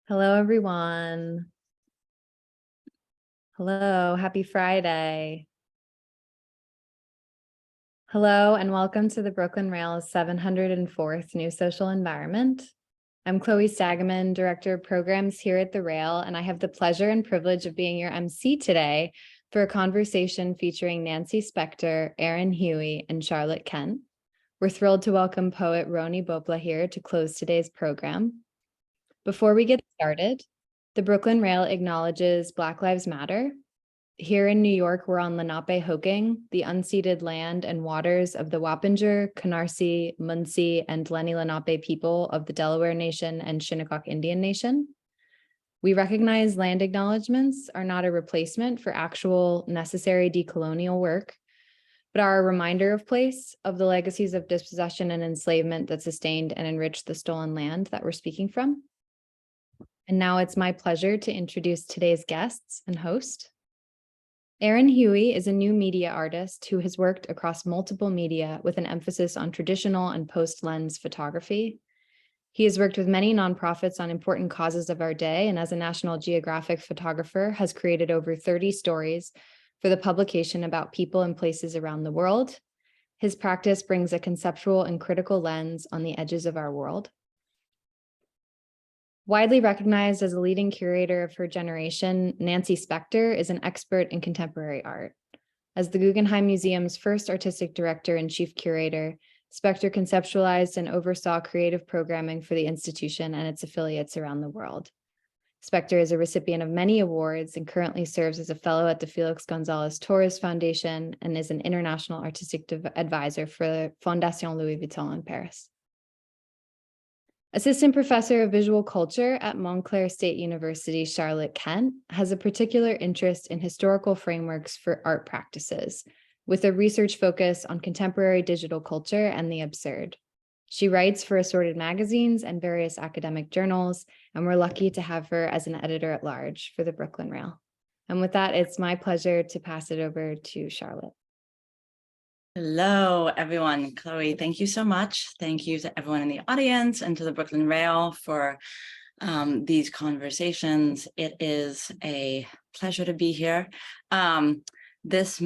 Hello, everyone. Hello, happy Friday. Hello, and welcome to the Brooklyn Rail's 704th New Social Environment. I'm Chloe Stagaman, Director of Programs here at the Rail, and I have the pleasure and privilege of being your MC today for a conversation featuring Nancy Spector, Aaron Huey, and Charlotte Kent. We're thrilled to welcome poet Rhony Bhopla here to close today's program. Before we get started, the Brooklyn Rail acknowledges Black Lives Matter. Here in New York, we're on Lenape-Hoking, the unceded land and waters of the Wappinger, Canarsie, Munsee, and Lenni Lenape people of the Delaware Nation and Shinnecock Indian Nation. We recognize land acknowledgements are not a replacement for actual necessary decolonial work, but are a reminder of place of the legacies of dispossession and enslavement that sustained and enriched the stolen land that we're speaking from. And now it's my pleasure to introduce today's guests and host. Aaron Huey is a new media artist who has worked across multiple media with an emphasis on traditional and post-lens photography. He has worked with many nonprofits on important causes of our day, and as a National Geographic photographer, has created over 30 stories for the publication about people and places around the world. His practice brings a conceptual and critical lens on the edges of our world. Widely recognized as a leading curator of her generation, Nancy Spector is an expert in contemporary art. As the Guggenheim Museum's first artistic director and chief curator, Spector conceptualized and oversaw creative programming for the institution and its affiliates around the world. Spector is a recipient of many awards and currently serves as a fellow at the Felix Gonzalez Torres Foundation and is an international artistic advisor for Fondation Louis Vuitton in Paris. Assistant Professor of Visual Culture at Montclair State University, Charlotte Kent, has a particular interest in historical frameworks for art practices, with a research focus on contemporary digital culture and the absurd. She writes for assorted magazines and various academic journals, and we're lucky to have her as an editor-at-large for the Brooklyn Rail. And with that, it's my pleasure to pass it over to Charlotte. Hello, everyone. Chloe, thank you so much. Thank you to everyone in the audience and to the Brooklyn Rail for these conversations. It is a pleasure to be here. This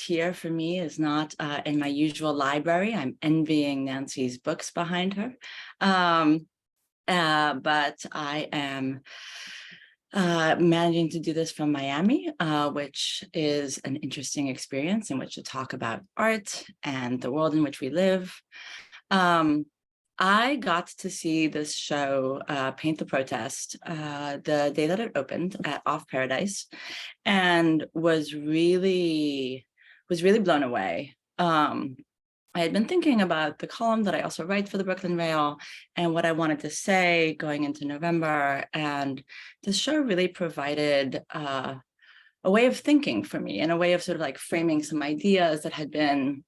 year for me is not in my usual library. I'm envying Nancy's books behind her. But I am managing to do this from Miami, which is an interesting experience in which to talk about art and the world in which we live. I got to see this show, Paint the Protest, the day that it opened at Off Paradise, and was really blown away. I had been thinking about the column that I also write for the Brooklyn Rail and what I wanted to say going into November. And this show really provided a way of thinking for me and a way of sort of like framing some ideas that had been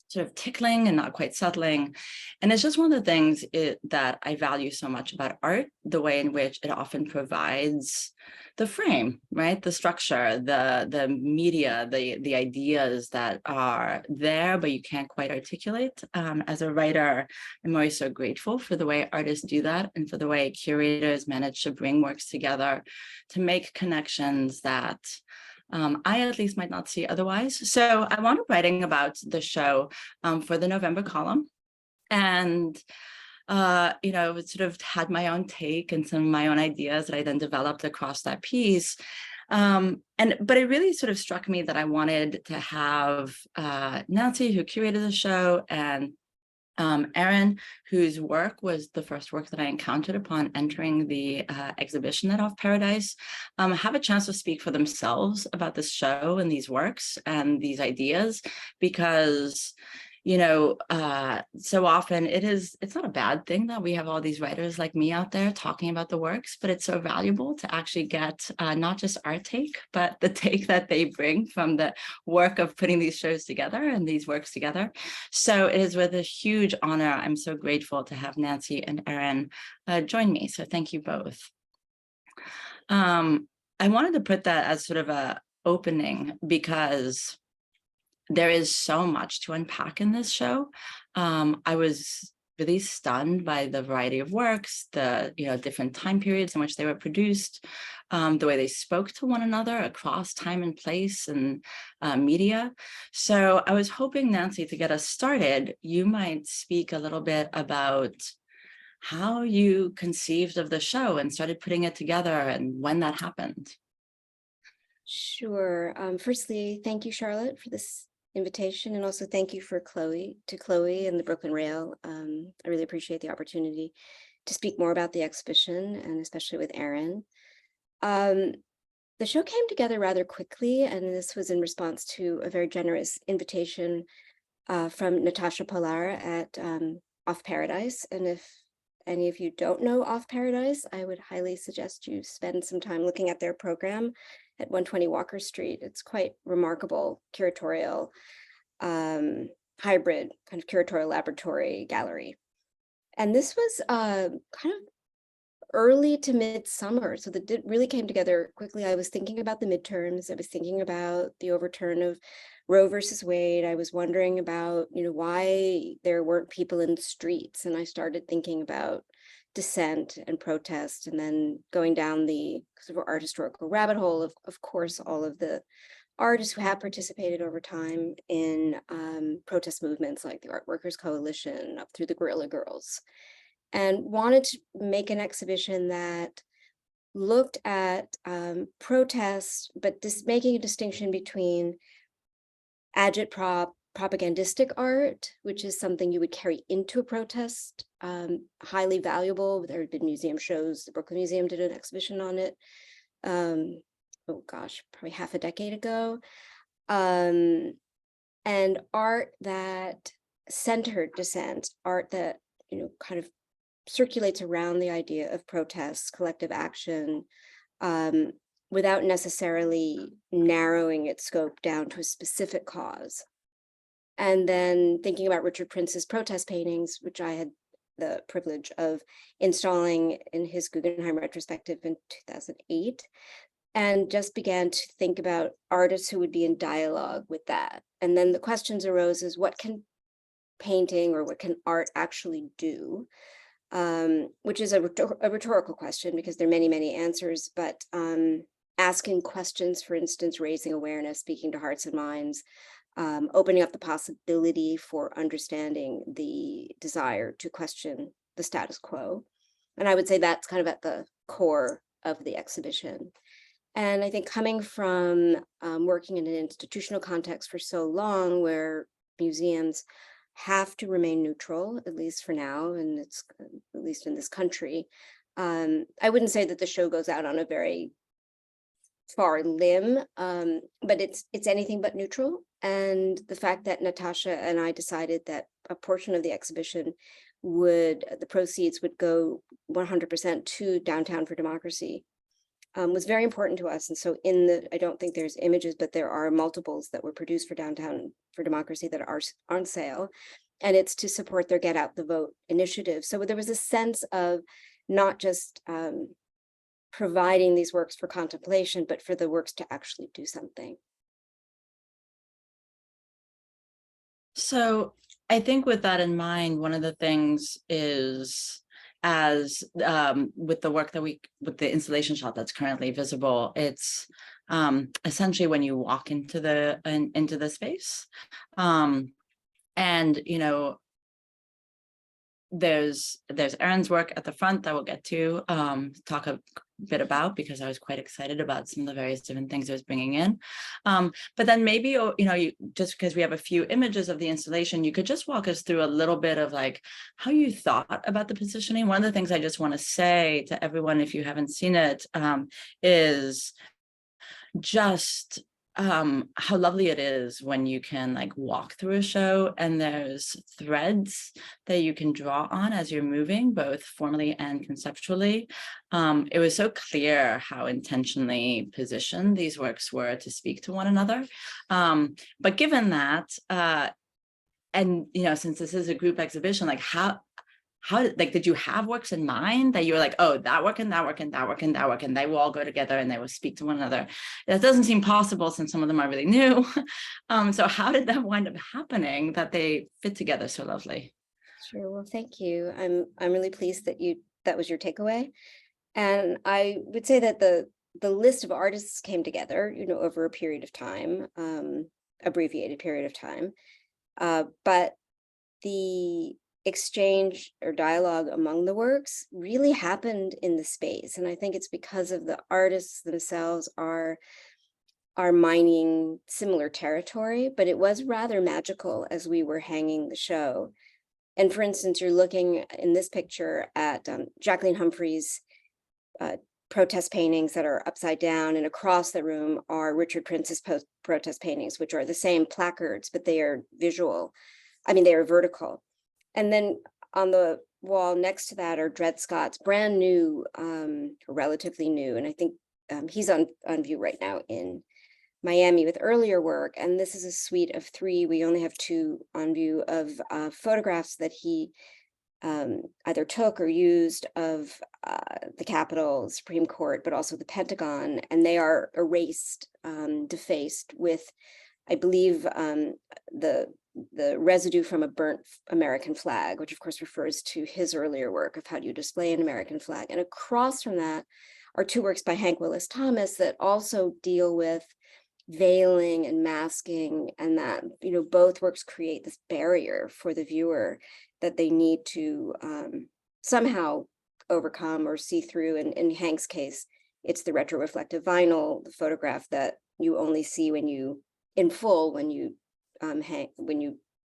sort of tickling and not quite settling. And it's just one of the things that I value so much about art, the way in which it often provides the frame, right? The structure, the media, the ideas that are there, but you can't quite articulate. As a writer, I'm always so grateful for the way artists do that and for the way curators manage to bring works together to make connections that I at least might not see otherwise. So I wound up writing about the show for the November column, and sort of had my own take and some of my own ideas that I then developed across that piece. But it really sort of struck me that I wanted to have Nancy, who curated the show, and Aaron, whose work was the first work that I encountered upon entering the exhibition at Off Paradise, have a chance to speak for themselves about this show and these works and these ideas, because so often it's not a bad thing that we have all these writers like me out there talking about the works, but it's so valuable to actually get not just our take, but the take that they bring from the work of putting these shows together and these works together. So it is with a huge honor. I'm so grateful to have Nancy and Aaron join me. So thank you both. I wanted to put that as sort of a opening because there is so much to unpack in this show. I was really stunned by the variety of works, the different time periods in which they were produced, the way they spoke to one another across time and place and media. So I was hoping, Nancy, to get us started, you might speak a little bit about how you conceived of the show and started putting it together and when that happened. Sure. Firstly, thank you, Charlotte, for this invitation, and also thank you for Chloe and the Brooklyn Rail. I really appreciate the opportunity to speak more about the exhibition, and especially with Aaron. The show came together rather quickly, and this was in response to a very generous invitation from Natasha Polar at Off Paradise. And if any of you don't know Off Paradise, I would highly suggest you spend some time looking at their program at 120 Walker Street. It's quite remarkable curatorial, hybrid kind of curatorial laboratory gallery. And this was kind of early to midsummer, so that really came together quickly. I was thinking about the midterms. I was thinking about the overturn of Roe versus Wade. I was wondering about, why there weren't people in the streets. And I started thinking about dissent and protest, and then going down the sort of art historical rabbit hole of course, all of the artists who have participated over time in protest movements like the Art Workers Coalition up through the Guerrilla Girls, and wanted to make an exhibition that looked at protests, but just making a distinction between propagandistic art, which is something you would carry into a protest, highly valuable. There had been museum shows. The Brooklyn Museum did an exhibition on it, oh gosh, probably half a decade ago. And art that centered dissent, art that, kind of circulates around the idea of protests, collective action, without necessarily narrowing its scope down to a specific cause. And then thinking about Richard Prince's protest paintings, which I had the privilege of installing in his Guggenheim retrospective in 2008, and just began to think about artists who would be in dialogue with that. And then the questions arose is, what can painting or what can art actually do? Which is a rhetorical question, because there are many, many answers, but asking questions, for instance, raising awareness, speaking to hearts and minds, opening up the possibility for understanding the desire to question the status quo. And I would say that's kind of at the core of the exhibition. And I think coming from working in an institutional context for so long, where museums have to remain neutral, at least for now, and it's at least in this country, I wouldn't say that the show goes out on a very far limb, but it's anything but neutral. And the fact that Natasha and I decided that a portion of the exhibition the proceeds would go 100% to Downtown for Democracy was very important to us. And so I don't think there's images, but there are multiples that were produced for Downtown for Democracy that are on sale. And it's to support their Get Out the Vote initiative. So there was a sense of not just providing these works for contemplation, but for the works to actually do something. So I think with that in mind, one of the things is, as with the work with the installation shot that's currently visible, it's essentially when you walk into the space, and there's Aaron's work at the front that we'll get to talk a bit about, because I was quite excited about some of the various different things I was bringing in. But then maybe, you just because we have a few images of the installation, you could just walk us through a little bit of like how you thought about the positioning. One of the things I just want to say to everyone, if you haven't seen it, is just how lovely it is when you can like walk through a show and there's threads that you can draw on as you're moving, both formally and conceptually. It was so clear how intentionally positioned these works were to speak to one another. But given that, and since this is a group exhibition, like how did you have works in mind that you were like, oh, that work and that work and that work and that work, and they will all go together and they will speak to one another? That doesn't seem possible since some of them are really new. So how did that wind up happening that they fit together so lovely? Sure. Well, thank you. I'm really pleased that that was your takeaway. And I would say that the list of artists came together, over a period of time, abbreviated period of time. But the exchange or dialogue among the works really happened in the space. And I think it's because of the artists themselves are mining similar territory, but it was rather magical as we were hanging the show. And for instance, you're looking in this picture at Jacqueline Humphrey's protest paintings that are upside down, and across the room are Richard Prince's protest paintings, which are the same placards, but they are visual. I mean, they are vertical. And then on the wall next to that are Dred Scott's brand new, relatively new, and I think he's on view right now in Miami with earlier work. And this is a suite of 3. We only have 2 on view of photographs that he either took or used of the Capitol, Supreme Court, but also the Pentagon. And they are erased, defaced with, I believe, the residue from a burnt American flag, which of course refers to his earlier work of how do you display an American flag. And across from that are 2 works by Hank Willis Thomas that also deal with veiling and masking, and that both works create this barrier for the viewer that they need to somehow overcome or see through. And in Hank's case, it's the retroreflective vinyl, the photograph that you only see when you in full when you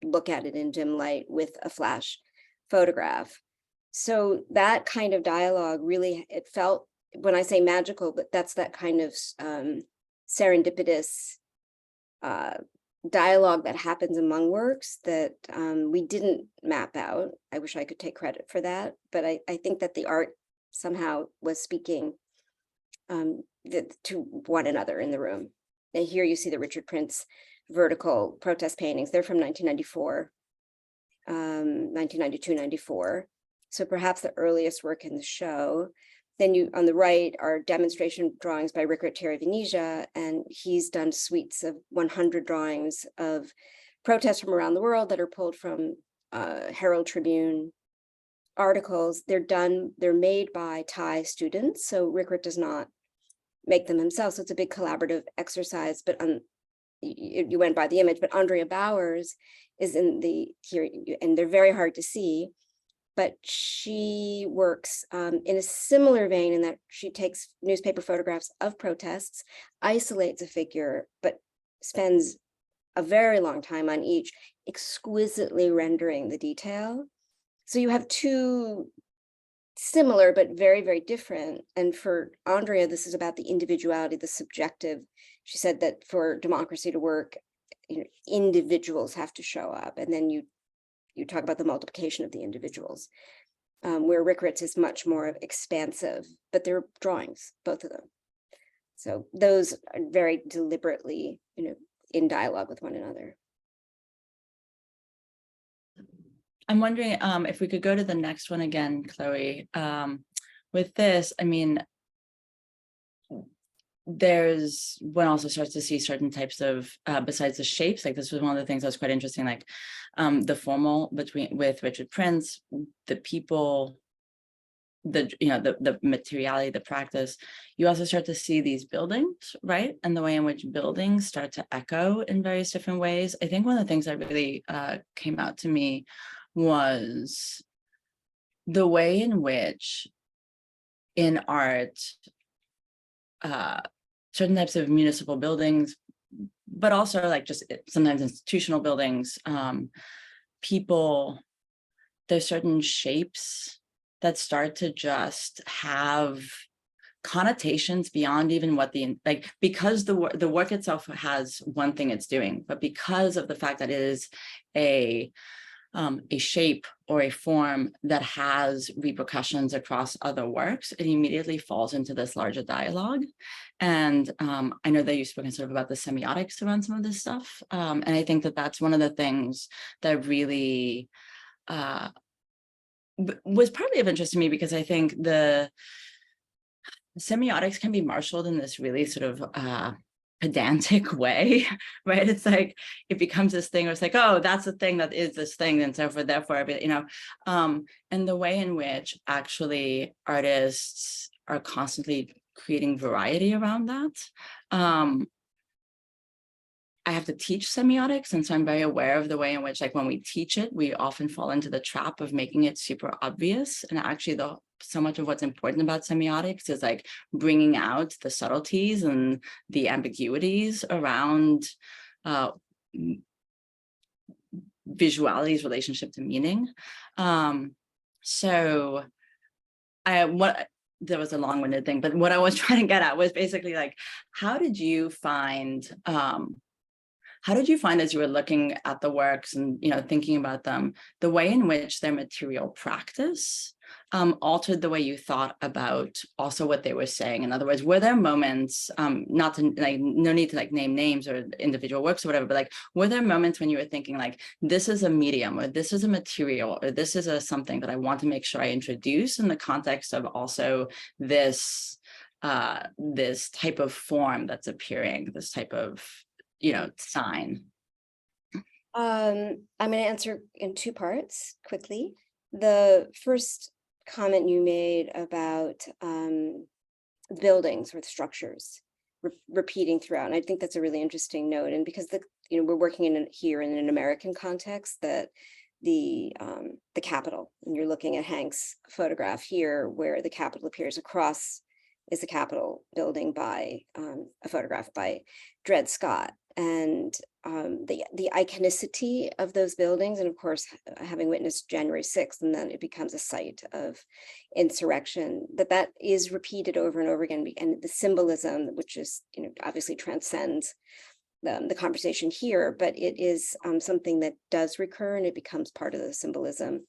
look at it in dim light with a flash photograph. So that kind of dialogue really, it felt, when I say magical, but that's that kind of serendipitous dialogue that happens among works that we didn't map out. I wish I could take credit for that, but I think that the art somehow was speaking to one another in the room. And here you see the Richard Prince vertical protest paintings. They're from 1994, 1992, 94. So perhaps the earliest work in the show. Then on the right are demonstration drawings by Rickert Terry Venetia, and he's done suites of 100 drawings of protests from around the world that are pulled from Herald Tribune articles. They're made by Thai students, so Rickert does not make them himself. So it's a big collaborative exercise, but you went by the image, but Andrea Bowers is here, and they're very hard to see. But she works in a similar vein in that she takes newspaper photographs of protests, isolates a figure, but spends a very long time on each, exquisitely rendering the detail. So you have 2 similar, but very, very different. And for Andrea, this is about the individuality, the subjective. She said that for democracy to work, individuals have to show up. And then you talk about the multiplication of the individuals, where Rickert's is much more expansive, but they're drawings, both of them. So those are very deliberately, in dialogue with one another. I'm wondering if we could go to the next one again, Chloe. With this, I mean, one also starts to see certain types of, besides the shapes, like this was one of the things that was quite interesting, like the formal with Richard Prince, the people, the materiality, the practice. You also start to see these buildings, right? And the way in which buildings start to echo in various different ways. I think one of the things that really came out to me was the way in which in art, certain types of municipal buildings, but also like just sometimes institutional buildings, there's certain shapes that start to just have connotations beyond even what because the work itself has one thing it's doing, but because of the fact that it is a shape or a form that has repercussions across other works, it immediately falls into this larger dialogue. And I know that you've spoken sort of about the semiotics around some of this stuff. And I think that that's one of the things that really was partly of interest to me, because I think the semiotics can be marshaled in this really sort of pedantic way, right? It's like it becomes this thing where it's like, oh, that's the thing that is this thing, and so forth, therefore, and the way in which actually artists are constantly creating variety around that. I have to teach semiotics, and so I'm very aware of the way in which, like, when we teach it, we often fall into the trap of making it super obvious. And actually, so much of what's important about semiotics is like bringing out the subtleties and the ambiguities around visuality's relationship to meaning. There was a long-winded thing, but what I was trying to get at was basically like, how did you find as you were looking at the works and thinking about them, the way in which their material practice altered the way you thought about also what they were saying? In other words, were there moments, not to like, no need to like name names or individual works or whatever, but like, were there moments when you were thinking like, this is a medium, or this is a material, or this is something that I want to make sure I introduce in the context of also this type of form that's appearing, this type of sign? I'm going to answer in two parts quickly. The first comment you made about buildings or structures repeating throughout, and I think that's a really interesting note. And because we're working here in an American context, that the Capitol, and you're looking at Hank's photograph here, where the Capitol appears across is the Capitol building by a photograph by Dred Scott. And the iconicity of those buildings, and of course, having witnessed January 6th, and then it becomes a site of insurrection, that is repeated over and over again. And the symbolism, which is, obviously transcends the conversation here, but it is something that does recur, and it becomes part of the symbolism.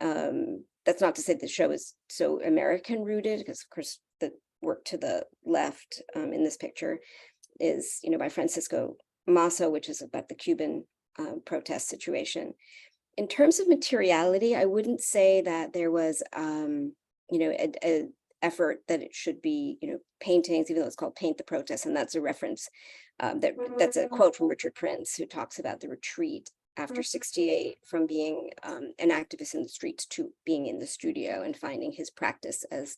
That's not to say the show is so American rooted, because of course the work to the left in this picture is, by Francisco Masso, which is about the Cuban protest situation. In terms of materiality, I wouldn't say that there was, an effort that it should be, paintings, even though it's called Paint the Protest, and that's a reference, that's a quote from Richard Prince, who talks about the retreat after 68 from being an activist in the streets to being in the studio and finding his practice as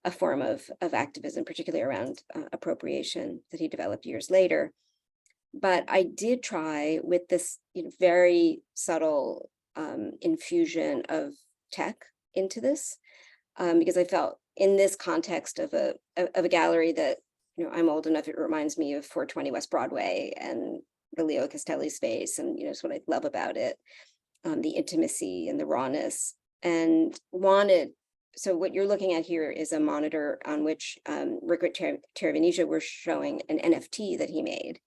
a form of activism, particularly around appropriation, that he developed years later. But I did try with this very subtle infusion of tech into this, because I felt in this context of a gallery that, I'm old enough, it reminds me of 420 West Broadway and the Leo Castelli space, and it's what I love about it, the intimacy and the rawness, and so what you're looking at here is a monitor on which Rick Teravanija was showing an NFT that he made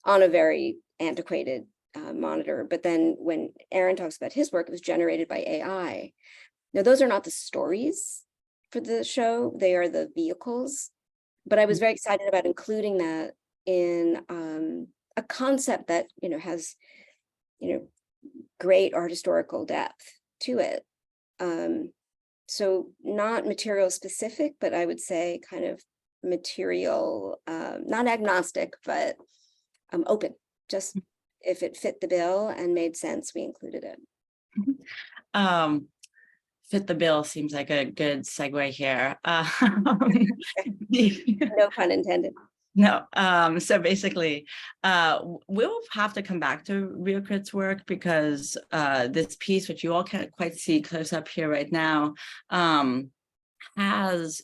on a very antiquated monitor. But then when Aaron talks about his work, it was generated by AI. Now, those are not the stories for the show, they are the vehicles. But I was very excited about including that in a concept that has great art historical depth to it. So not material specific, but I would say kind of material, not agnostic, but open. Just if it fit the bill and made sense, we included it. Fit the bill seems like a good segue here. No pun intended. No. So basically, we'll have to come back to Riocrit's work, because this piece, which you all can't quite see close up here right now,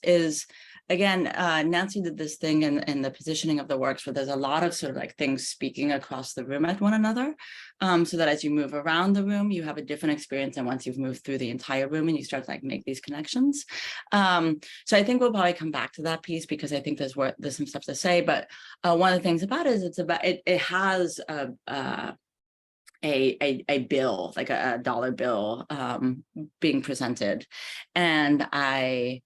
is again, Nancy did this thing in the positioning of the works where there's a lot of sort of like things speaking across the room at one another, so that as you move around the room, you have a different experience than once you've moved through the entire room and you start to like make these connections. So I think we'll probably come back to that piece, because I think there's some stuff to say. But one of the things about it is it has a bill, like a dollar bill, being presented, and I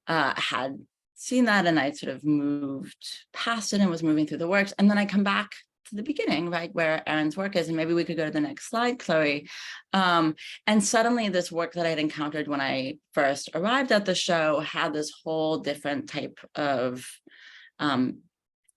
had seen that, and I sort of moved past it and was moving through the works, and then I come back to the beginning, right, where Aaron's work is, and maybe we could go to the next slide, Chloe. And suddenly this work that I had encountered when I first arrived at the show had this whole different type of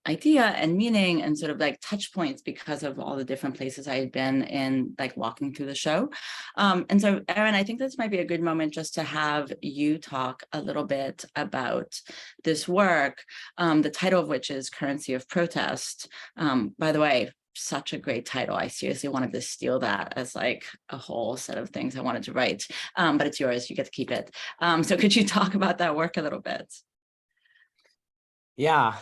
idea and meaning and sort of like touch points because of all the different places I had been in, like walking through the show. And so, Aaron, I think this might be a good moment just to have you talk a little bit about this work, the title of which is Currency of Protest. By the way, such a great title. I seriously wanted to steal that as like a whole set of things I wanted to write, but it's yours, you get to keep it. So could you talk about that work a little bit? Yeah.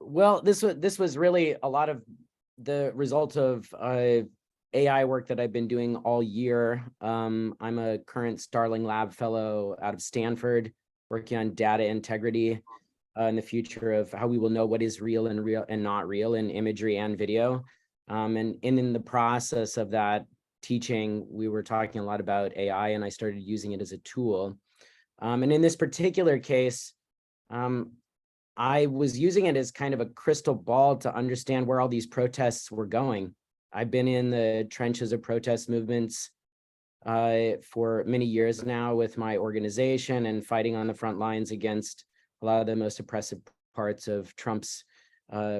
Well, this was really a lot of the result of AI work that I've been doing all year. I'm a current Starling Lab fellow out of Stanford, working on data integrity in the future of how we will know what is real and not real in imagery and video. And in the process of that teaching, we were talking a lot about AI, and I started using it as a tool. And in this particular case, I was using it as kind of a crystal ball to understand where all these protests were going. I've been in the trenches of protest movements for many years now with my organization and fighting on the front lines against a lot of the most oppressive parts of Trump's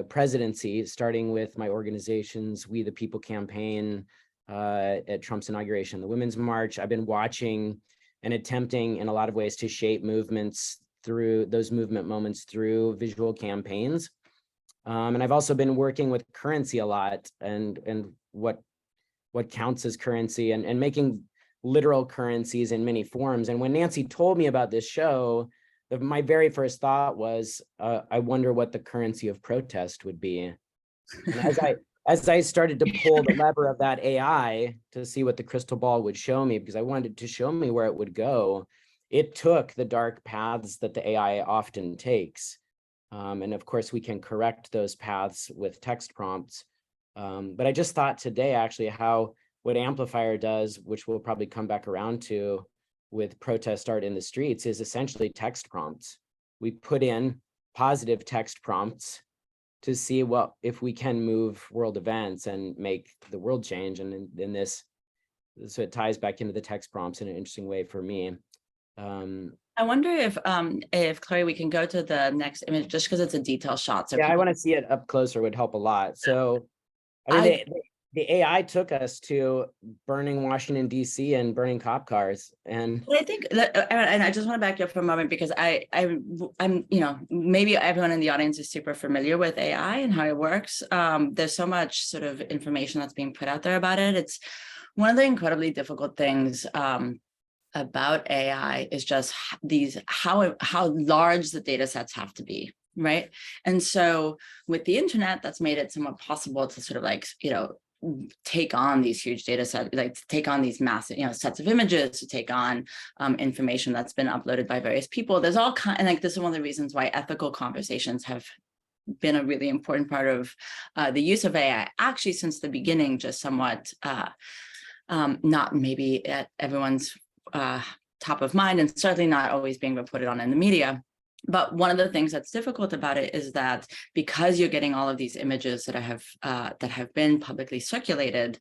presidency, starting with my organization's We the People campaign at Trump's inauguration, the Women's March. I've been watching and attempting in a lot of ways to shape movements through those movement moments through visual campaigns. And I've also been working with currency a lot and what counts as currency and making literal currencies in many forms. And when Nancy told me about this show, my very first thought was, I wonder what the currency of protest would be. And as I started to pull the lever of that AI to see what the crystal ball would show me, because I wanted to show me where it would go, it took the dark paths that the AI often takes. And of course, we can correct those paths with text prompts. But I just thought today, actually, how what Amplifier does, which we'll probably come back around to with protest art in the streets, is essentially text prompts. We put in positive text prompts to see if we can move world events and make the world change. And in this, so it ties back into the text prompts in an interesting way for me. I wonder if Chloe, we can go to the next image just because it's a detail shot. So yeah, I want to see it up closer would help a lot. So I mean, the AI took us to burning Washington, D.C. and burning cop cars. And I think that, and I just want to back you up for a moment because I'm, maybe everyone in the audience is super familiar with AI and how it works. There's so much sort of information that's being put out there about it. It's one of the incredibly difficult things about AI is just how large the data sets have to be, right? And so with the internet, that's made it somewhat possible to sort of like, take on these huge data sets, like to take on these massive, sets of images, to take on information that's been uploaded by various people. There's all kind, and like this is one of the reasons why ethical conversations have been a really important part of the use of AI, actually since the beginning, just somewhat not maybe at everyone's top of mind, and certainly not always being reported on in the media. But one of the things that's difficult about it is that because you're getting all of these images that have been publicly circulated,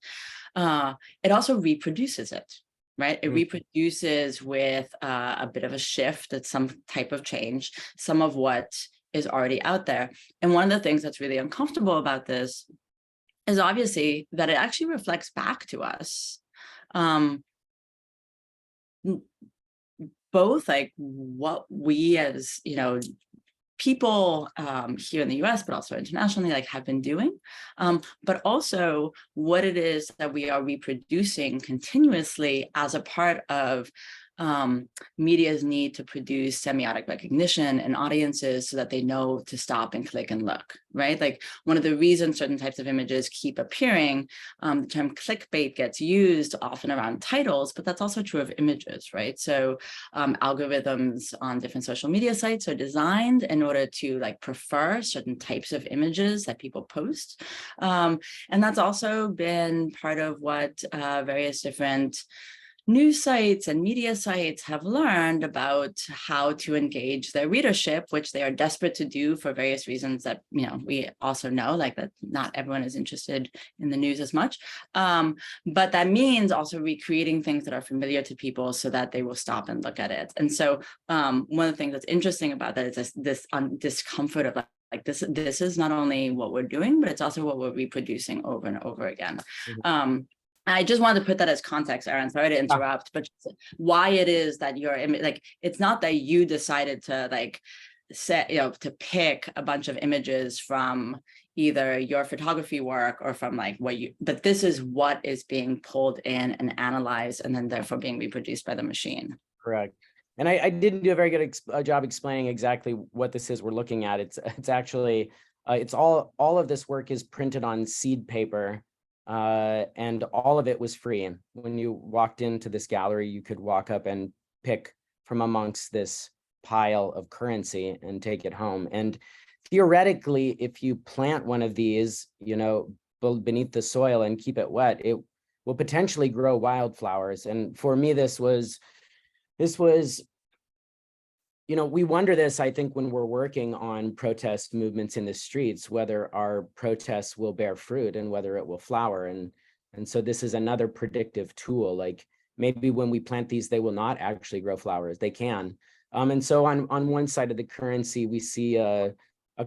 it also reproduces it, right? It reproduces with a bit of a shift, it's some type of change, some of what is already out there. And one of the things that's really uncomfortable about this is obviously that it actually reflects back to us. Both like what we as people here in the US, but also internationally, like have been doing, but also what it is that we are reproducing continuously as a part of media's need to produce semiotic recognition and audiences so that they know to stop and click and look, right? Like one of the reasons certain types of images keep appearing, the term clickbait gets used often around titles, but that's also true of images, right? So algorithms on different social media sites are designed in order to like prefer certain types of images that people post. And that's also been part of what various different news sites and media sites have learned about how to engage their readership, which they are desperate to do for various reasons that, we also know, like that not everyone is interested in the news as much. But that means also recreating things that are familiar to people so that they will stop and look at it. And so one of the things that's interesting about that is this discomfort of like this is not only what we're doing, but it's also what we're reproducing over and over again. I just wanted to put that as context, Aaron. Sorry to interrupt, but why it is that you're like, it's not that you decided to like set, to pick a bunch of images from either your photography work or from like but this is what is being pulled in and analyzed and then therefore being reproduced by the machine. Correct. And I didn't do a very good job explaining exactly what this is we're looking at. It's actually, it's all of this work is printed on seed paper. And all of it was free. And when you walked into this gallery, you could walk up and pick from amongst this pile of currency and take it home. And theoretically, if you plant one of these, beneath the soil and keep it wet, it will potentially grow wildflowers. And for me, this was, we wonder this, I think, when we're working on protest movements in the streets, whether our protests will bear fruit and whether it will flower. And so this is another predictive tool. Like maybe when we plant these, they will not actually grow flowers. They can. And so on one side of the currency, we see a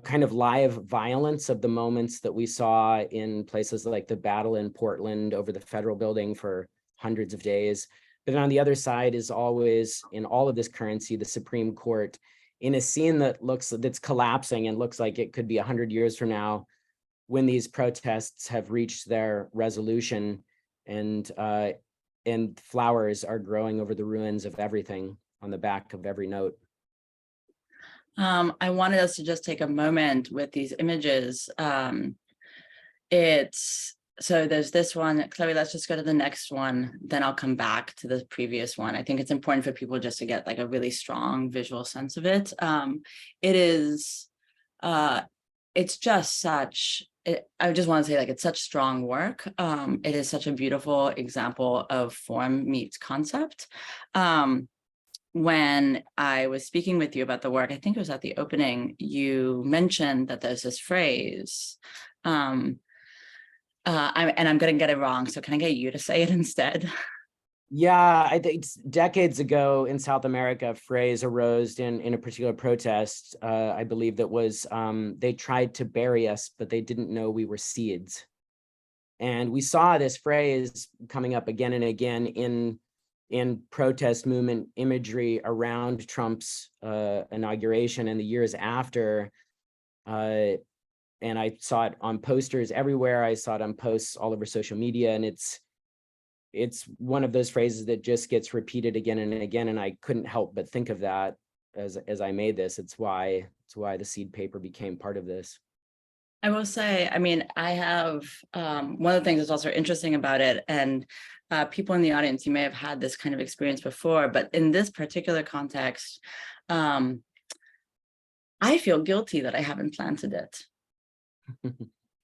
kind of live violence of the moments that we saw in places like the battle in Portland over the federal building for hundreds of days. But on the other side is always, in all of this currency, the Supreme Court, in a scene that's collapsing and looks like it could be 100 years from now, when these protests have reached their resolution and flowers are growing over the ruins of everything on the back of every note. I wanted us to just take a moment with these images. So there's this one. Chloe, let's just go to the next one. Then I'll come back to the previous one. I think it's important for people just to get like a really strong visual sense of it. It's just such, I just want to say, like, it's such strong work. It is such a beautiful example of form meets concept. When I was speaking with you about the work, I think it was at the opening, you mentioned that there's this phrase, and I'm going to get it wrong. So can I get you to say it instead? Yeah, I think decades ago in South America, a phrase arose in a particular protest. I believe that was, they tried to bury us, but they didn't know we were seeds. And we saw this phrase coming up again and again in protest movement imagery around Trump's inauguration and the years after. And I saw it on posters everywhere. I saw it on posts all over social media. And it's one of those phrases that just gets repeated again and again. And I couldn't help but think of that as I made this. It's why the seed paper became part of this. I will say, I mean, I have one of the things that's also interesting about it, and people in the audience, you may have had this kind of experience before, but in this particular context, I feel guilty that I haven't planted it.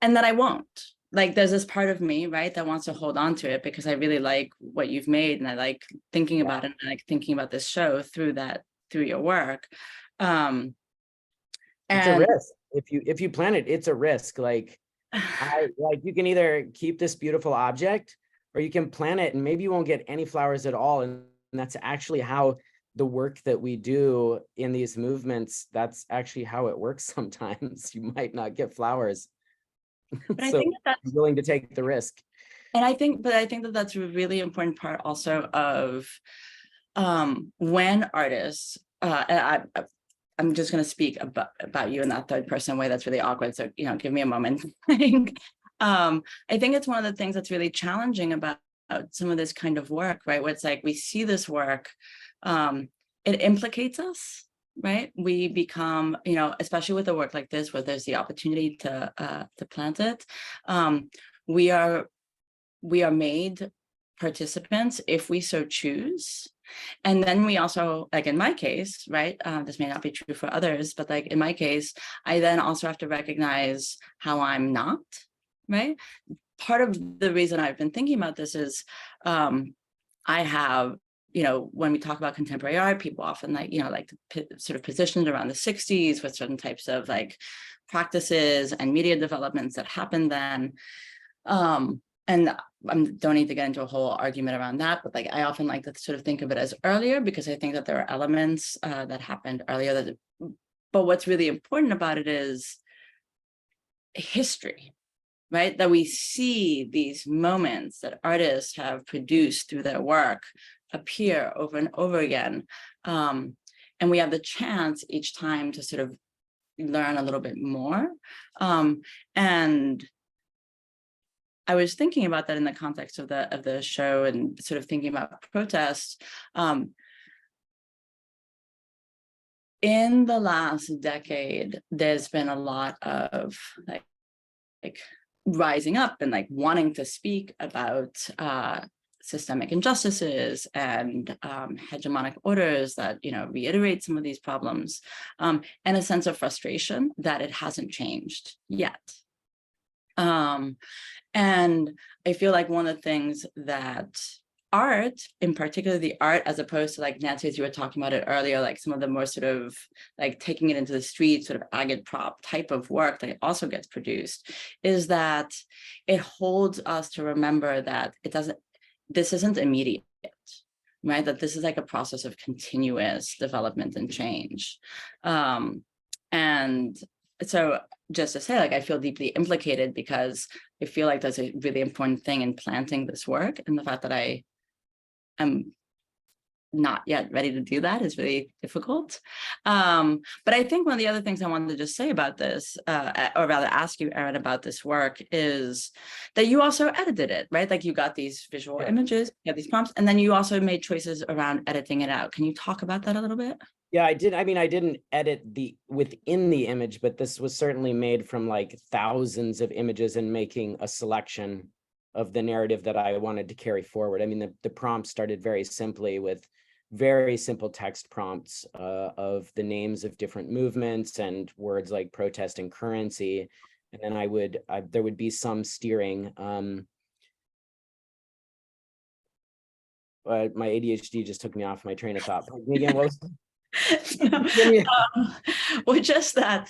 And that I won't. Like, there's this part of me, right, that wants to hold on to it because I really like what you've made, and I like thinking about it, and I like thinking about this show through your work. It's a risk. If you plant it, it's a risk. Like you can either keep this beautiful object, or you can plant it and maybe you won't get any flowers at all. And that's actually how the work that we do in these movements, that's actually how it works sometimes. You might not get flowers. But So I think that's willing to take the risk. And I think that that's a really important part also of when artists, I'm just going to speak about you in that third person way that's really awkward. So, give me a moment. I think it's one of the things that's really challenging about some of this kind of work, right? Where it's like, we see this work, it implicates us, right? We become, especially with a work like this, where there's the opportunity to plant it. We are made participants if we so choose. And then we also, like in my case, right, this may not be true for others, but like in my case, I then also have to recognize how I'm not, right? Part of the reason I've been thinking about this is I have, when we talk about contemporary art, people often like to sort of positioned around the 60s with certain types of like practices and media developments that happened then. And I don't need to get into a whole argument around that, but like I often like to sort of think of it as earlier, because I think that there are elements that happened earlier. But what's really important about it is history, right? That we see these moments that artists have produced through their work appear over and over again. And we have the chance each time to sort of learn a little bit more. And I was thinking about that in the context of the show and sort of thinking about protest. In the last decade, there's been a lot of like rising up and like wanting to speak about systemic injustices and hegemonic orders that reiterate some of these problems, and a sense of frustration that it hasn't changed yet. And I feel like one of the things that art, in particular the art, as opposed to like Nancy, as you were talking about it earlier, like some of the more sort of like taking it into the street, sort of agitprop type of work that also gets produced, is that it holds us to remember that this isn't immediate, right? That this is like a process of continuous development and change. And so just to say, like, I feel deeply implicated because I feel like that's a really important thing in planting this work, and the fact that I am not yet ready to do that is really difficult. But I think one of the other things I wanted to just say about this, or rather ask you, Aaron, about this work is that you also edited it, right? Like you got these visual images, you have these prompts, and then you also made choices around editing it out. Can you talk about that a little bit? Yeah, I did. I mean, I didn't edit within the image, but this was certainly made from like thousands of images and making a selection of the narrative that I wanted to carry forward. I mean, the prompt started very simply with very simple text prompts of the names of different movements and words like protest and currency. And then there would be some steering. My ADHD just took me off my train of thought. Again, what was well, just that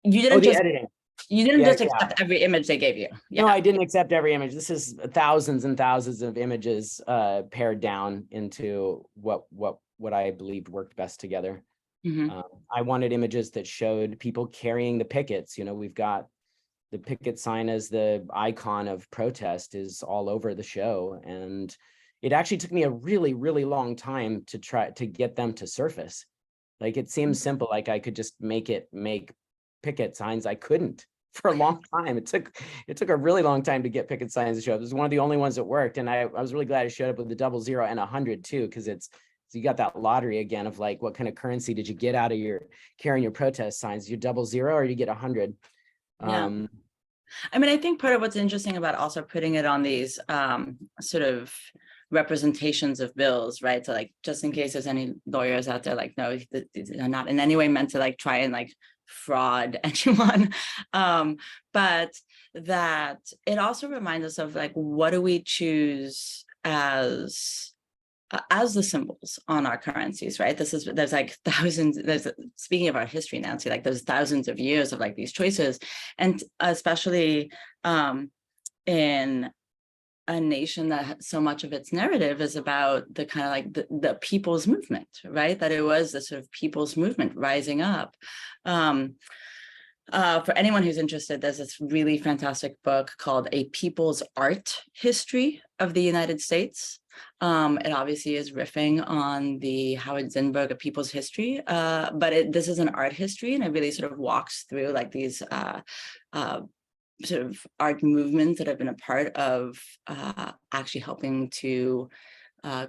you didn't just accept every image they gave you. No, I didn't accept every image. This is thousands and thousands of images pared down into what I believed worked best together. Mm-hmm. I wanted images that showed people carrying the pickets. We've got the picket sign as the icon of protest is all over the show, and it actually took me a really, really long time to try to get them to surface. Like it seems simple, like I could just make picket signs. I couldn't for a long time. It took a really long time to get picket signs to show up. It was one of the only ones that worked. And I was really glad it showed up with the 00 and 100 too, because so you got that lottery again of like, what kind of currency did you get out of carrying your protest signs? You 00 or you get 100? Yeah. I mean, I think part of what's interesting about also putting it on these sort of representations of bills, right? So like, just in case there's any lawyers out there, like, no, they're not in any way meant to like try and like fraud anyone. But that it also reminds us of like, what do we choose as the symbols on our currencies, right? There's like thousands, speaking of our history, Nancy, like there's thousands of years of like these choices. And especially in a nation that so much of its narrative is about the kind of like the people's movement, right? That it was the sort of people's movement rising up. For anyone who's interested, there's this really fantastic book called A People's Art History of the United States. It obviously is riffing on the Howard Zinberg A People's History, but this is an art history, and it really sort of walks through like these sort of art movements that have been a part of actually helping to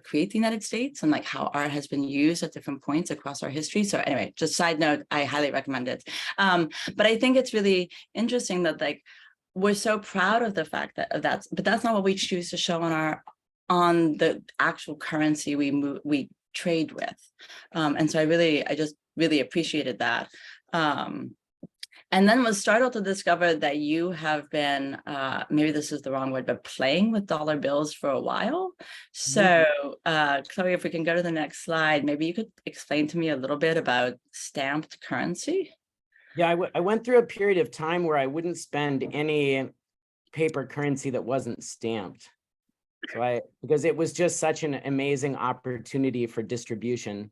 create the United States, and like how art has been used at different points across our history. So anyway, just side note, I highly recommend it. But I think it's really interesting that like we're so proud of the fact that but that's not what we choose to show on the actual currency we trade with. And so I just really appreciated that. and then was startled to discover that you have been, maybe this is the wrong word, but playing with dollar bills for a while. So, Chloe, if we can go to the next slide, maybe you could explain to me a little bit about stamped currency. Yeah, I went through a period of time where I wouldn't spend any paper currency that wasn't stamped. So because it was just such an amazing opportunity for distribution.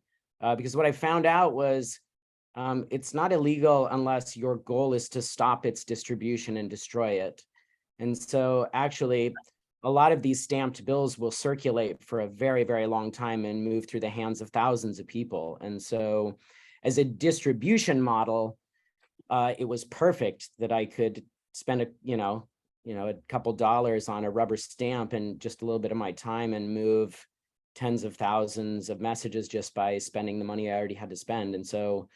Because what I found out was it's not illegal unless your goal is to stop its distribution and destroy it. And so actually, a lot of these stamped bills will circulate for a very, very long time and move through the hands of thousands of people. And so as a distribution model, it was perfect that I could spend a couple dollars on a rubber stamp and just a little bit of my time and move tens of thousands of messages just by spending the money I already had to spend. And so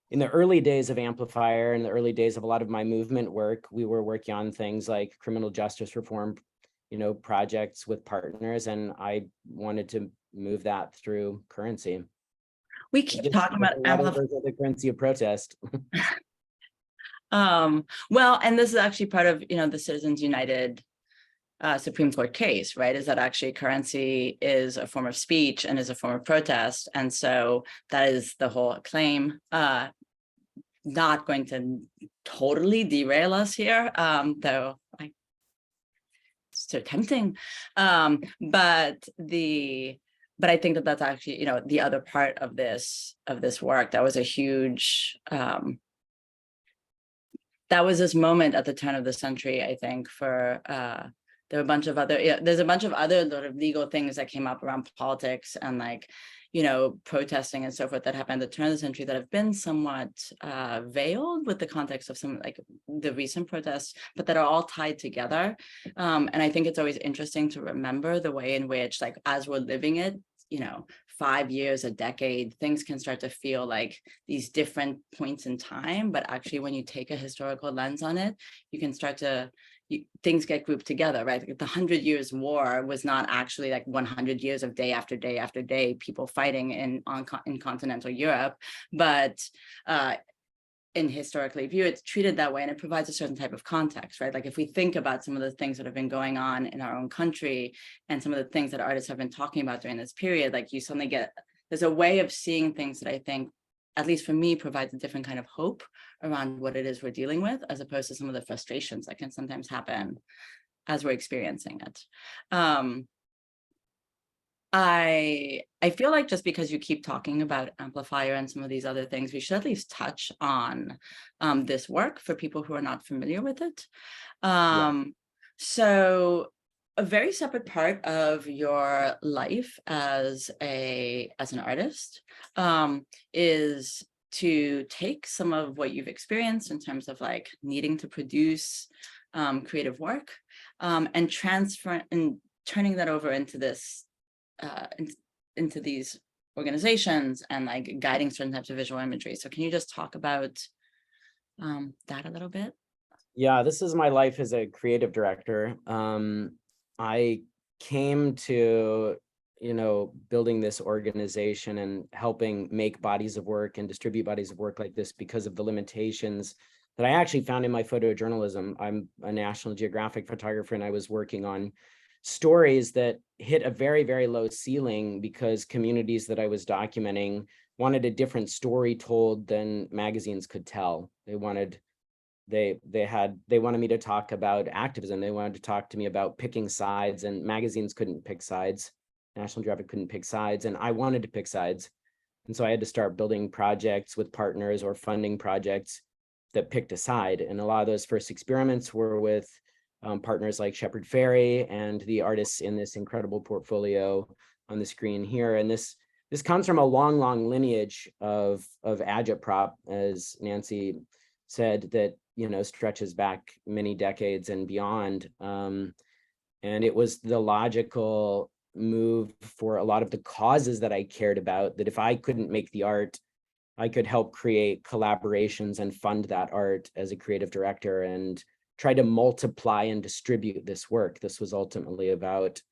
in the early days of Amplifier, in the early days of a lot of my movement work, we were working on things like criminal justice reform, projects with partners, and I wanted to move that through currency. We keep talking about Amplifier. The currency of protest. Well, and this is actually part of, the Citizens United Supreme Court case, right? Is that actually currency is a form of speech and is a form of protest. And so that is the whole claim. Not going to totally derail us here, though it's so tempting. But I think that that's actually, the other part of this work. That was a huge, that was this moment at the turn of the century, I think, for there were a bunch of other, there's a bunch of other sort of legal things that came up around politics and protesting and so forth that happened at the turn of the century that have been somewhat veiled with the context of some the recent protests, but that are all tied together. And I think it's always interesting to remember the way in which, as we're living it, 5 years, a decade, things can start to feel like these different points in time. But actually, when you take a historical lens on it, you can start to, things get grouped together, right? The 100 Years' War was not actually 100 years of day after day after day, people fighting in continental Europe, but in historically view, it's treated that way, and it provides a certain type of context, right? If we think about some of the things that have been going on in our own country and some of the things that artists have been talking about during this period, you suddenly there's a way of seeing things that I think, at least for me, provides a different kind of hope around what it is we're dealing with, as opposed to some of the frustrations that can sometimes happen as we're experiencing it. I feel like just because you keep talking about Amplifier and some of these other things, we should at least touch on this work for people who are not familiar with it. So a very separate part of your life as an artist is to take some of what you've experienced in terms of needing to produce creative work and transfer and turning that over into this into these organizations and guiding certain types of visual imagery. So can you just talk about that a little bit? Yeah, this is my life as a creative director. I came to, building this organization and helping make bodies of work and distribute bodies of work like this because of the limitations that I actually found in my photojournalism. I'm a National Geographic photographer, and I was working on stories that hit a very, very low ceiling because communities that I was documenting wanted a different story told than magazines could tell. They wanted me to talk about activism. They wanted to talk to me about picking sides, and magazines couldn't pick sides. National Geographic couldn't pick sides, and I wanted to pick sides. And so I had to start building projects with partners or funding projects that picked a side. And a lot of those first experiments were with partners like Shepard Fairey and the artists in this incredible portfolio on the screen here. And this comes from a long, long lineage of agitprop, as Nancy said, that stretches back many decades and beyond. And it was the logical move for a lot of the causes that I cared about, that if I couldn't make the art, I could help create collaborations and fund that art as a creative director and try to multiply and distribute this work. This was ultimately about,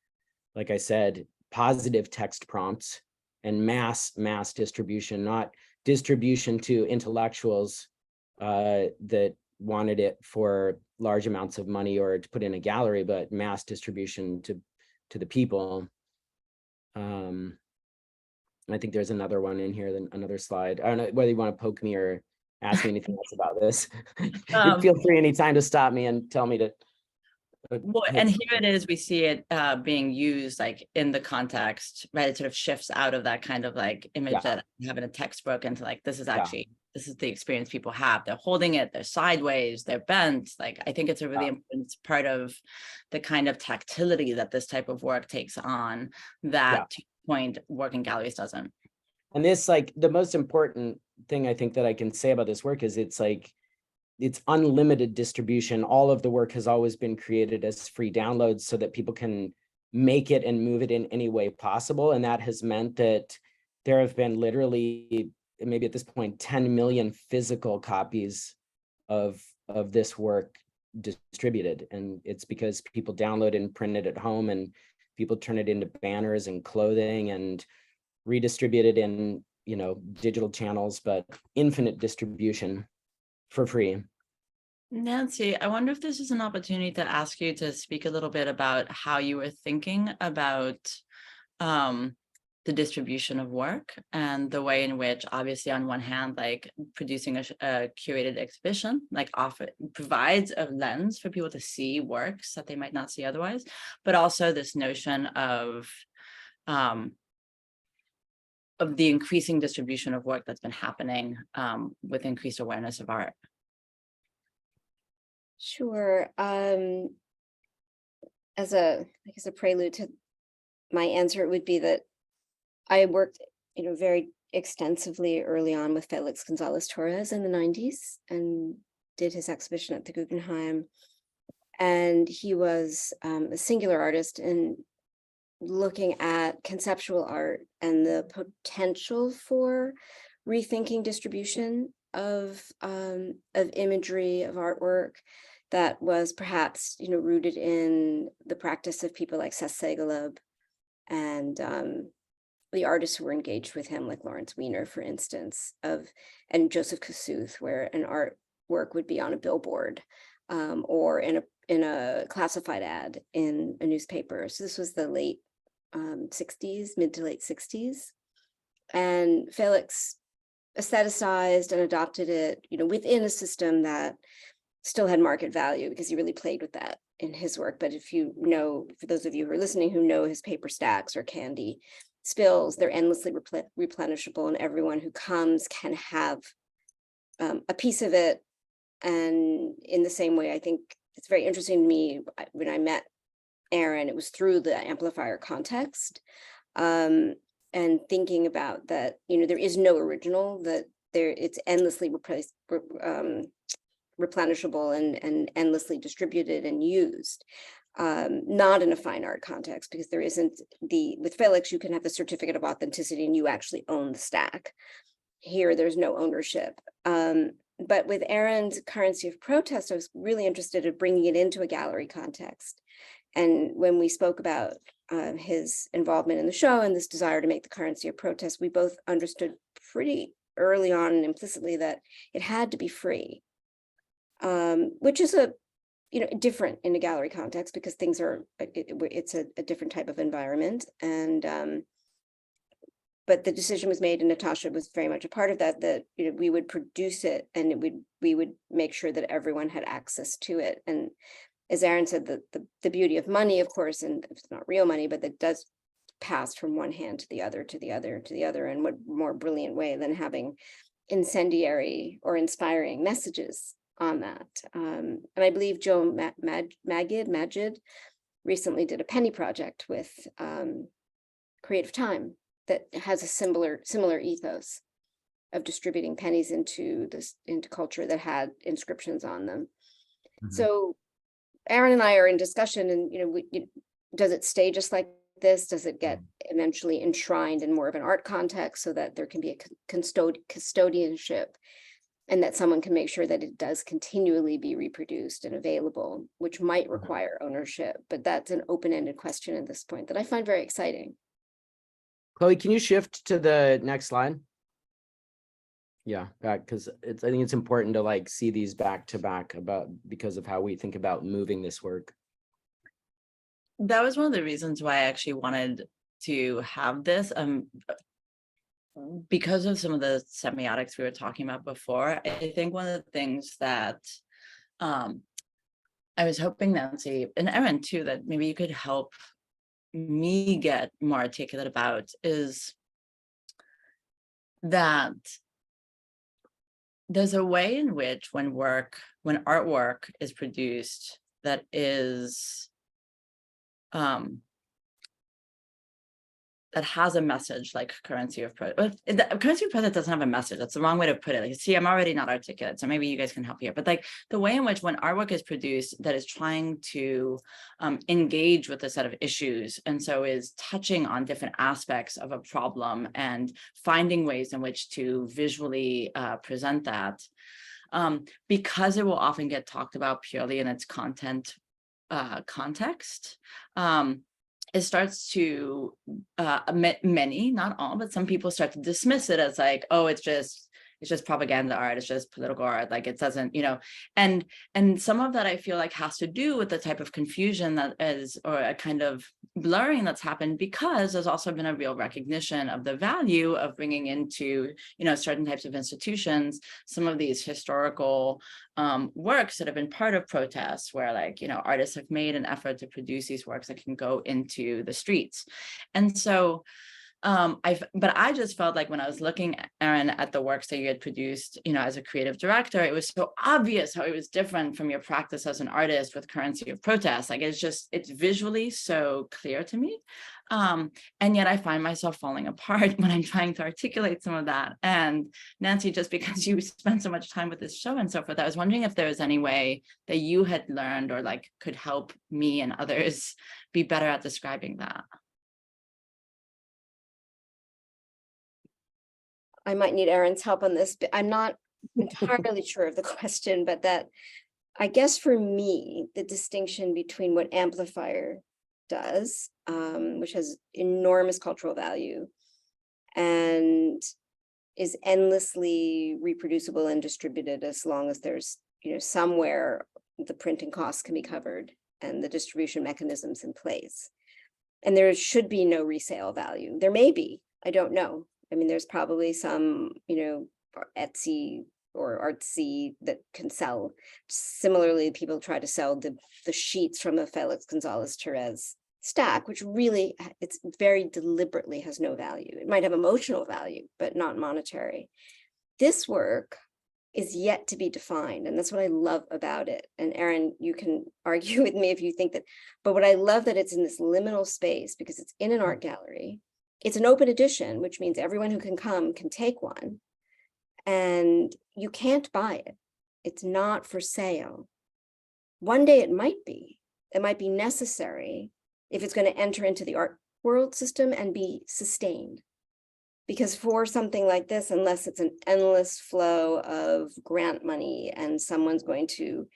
like I said, positive text prompts and mass distribution, not distribution to intellectuals that wanted it for large amounts of money or to put in a gallery, but mass distribution to the people. I think there's another one in here, then another slide. I don't know whether you want to poke me or ask me anything else about this. Feel free anytime to stop me and tell me to. Well, and here it is, we see it being used like in the context, right? It sort of shifts out of that kind of like image that you have in a textbook into like, this is actually, this is the experience people have. They're holding it, they're sideways, they're bent. Like, I think it's a really important part of the kind of tactility that this type of work takes on that to your point, working galleries doesn't. And this, like, the most important thing I think that I can say about this work is it's like, it's unlimited distribution. All of the work has always been created as free downloads so that people can make it and move it in any way possible. And that has meant that there have been literally, maybe at this point, 10 million physical copies of this work distributed. And it's because people download and print it at home, and people turn it into banners and clothing and redistribute it in, you know, digital channels, but infinite distribution for free. Nancy, I wonder if this is an opportunity to ask you to speak a little bit about how you were thinking about the distribution of work and the way in which, obviously, on one hand, like producing a curated exhibition, like provides a lens for people to see works that they might not see otherwise, but also this notion of the increasing distribution of work that's been happening with increased awareness of art. Sure. As a prelude to my answer, it would be that I worked, very extensively early on with Felix Gonzalez Torres in the 90s and did his exhibition at the Guggenheim. And he was a singular artist in looking at conceptual art and the potential for rethinking distribution of imagery, of artwork that was perhaps, rooted in the practice of people like Seth Segalub and the artists who were engaged with him, like Lawrence Weiner, for instance, and Joseph Kosuth, where an artwork would be on a billboard or in a classified ad in a newspaper. So this was the late 60s, mid to late 60s. And Felix aestheticized and adopted it, within a system that still had market value, because he really played with that in his work. But if you know, for those of you who are listening who know his paper stacks or candy spills, they're endlessly replenishable, and everyone who comes can have a piece of it. And in the same way, I think it's very interesting to me, when I met Aaron, it was through the amplifier context. And thinking about that, there is no original, that it's endlessly replenishable and endlessly distributed and used, not in a fine art context, because there isn't with Felix, you can have the certificate of authenticity and you actually own the stack. Here, there's no ownership. But with Aaron's currency of protest, I was really interested in bringing it into a gallery context. And when we spoke about his involvement in the show and this desire to make the currency of protest, we both understood pretty early on and implicitly that it had to be free, which is different in a gallery context, because things are, it's a different type of environment. And but the decision was made, and Natasha was very much a part of that, we would produce it, and we would make sure that everyone had access to it. And as Aaron said, the beauty of money, of course, and it's not real money, but that does pass from one hand to the other, to the other, to the other, and what more brilliant way than having incendiary or inspiring messages on that. And I believe Joe Magid recently did a penny project with Creative Time that has a similar ethos of distributing pennies into culture that had inscriptions on them. Mm-hmm. So Aaron and I are in discussion, and does it stay just like this? Does it get eventually enshrined in more of an art context so that there can be a custodianship, and that someone can make sure that it does continually be reproduced and available, which might require ownership? But that's an open-ended question at this point that I find very exciting. Chloe, can you shift to the next slide? Yeah, because I think it's important to like see these back to back because of how we think about moving this work. That was one of the reasons why I actually wanted to have this. Because of some of the semiotics we were talking about before, I think one of the things that I was hoping, Nancy and Aaron too, that maybe you could help me get more articulate about is that there's a way in which when artwork is produced that is that has a message, like currency of protest. Currency of protest doesn't have a message. That's the wrong way to put it. Like, see, I'm already not articulate, so maybe you guys can help here. But like the way in which when artwork is produced that is trying to engage with a set of issues, and so is touching on different aspects of a problem and finding ways in which to visually present that, because it will often get talked about purely in its content context. It starts to, many, not all, but some people start to dismiss it as like, oh, it's just propaganda art, it's just political art, like it doesn't, and some of that I feel like has to do with the type of confusion that is, or a kind of blurring that's happened, because there's also been a real recognition of the value of bringing into, certain types of institutions, some of these historical works that have been part of protests, where like, artists have made an effort to produce these works that can go into the streets. And so but I just felt like when I was looking, Aaron, at the works that you had produced, as a creative director, it was so obvious how it was different from your practice as an artist with currency of protest. Like it's visually so clear to me. And yet I find myself falling apart when I'm trying to articulate some of that. And Nancy, just because you spent so much time with this show and so forth, I was wondering if there was any way that you had learned or like could help me and others be better at describing that. I might need Aaron's help on this, but I'm not entirely sure of the question, but that I guess for me, the distinction between what Amplifier does, which has enormous cultural value and is endlessly reproducible and distributed as long as there's, somewhere the printing costs can be covered and the distribution mechanisms in place. And there should be no resale value. There may be, I don't know. I mean, there's probably some, Etsy or Artsy that can sell. Similarly, people try to sell the sheets from a Felix Gonzalez Therese stack, which really, it's very deliberately has no value. It might have emotional value, but not monetary. This work is yet to be defined, and that's what I love about it. And Aaron, you can argue with me if you think that, but what I love that it's in this liminal space because it's in an art gallery. It's an open edition, which means everyone who can come can take one, and you can't buy it. It's not for sale. One day it might be necessary if it's going to enter into the art world system and be sustained. Because for something like this, unless it's an endless flow of grant money and someone's going to,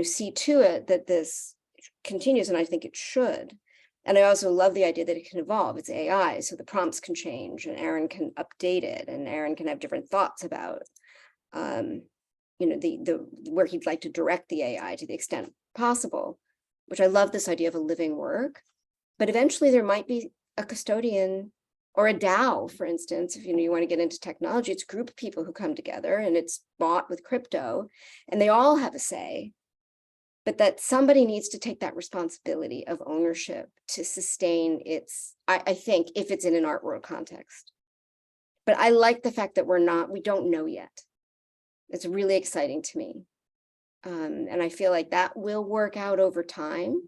see to it that this continues, and I think it should. And I also love the idea that it can evolve. It's AI, so the prompts can change, and Aaron can update it, and Aaron can have different thoughts about, the where he'd like to direct the AI to the extent possible. Which I love this idea of a living work. But eventually, there might be a custodian or a DAO, for instance. If you want to get into technology, it's a group of people who come together, and it's bought with crypto, and they all have a say. But that somebody needs to take that responsibility of ownership to sustain its, I think, if it's in an art world context. But I like the fact that we don't know yet. It's really exciting to me. And I feel like that will work out over time.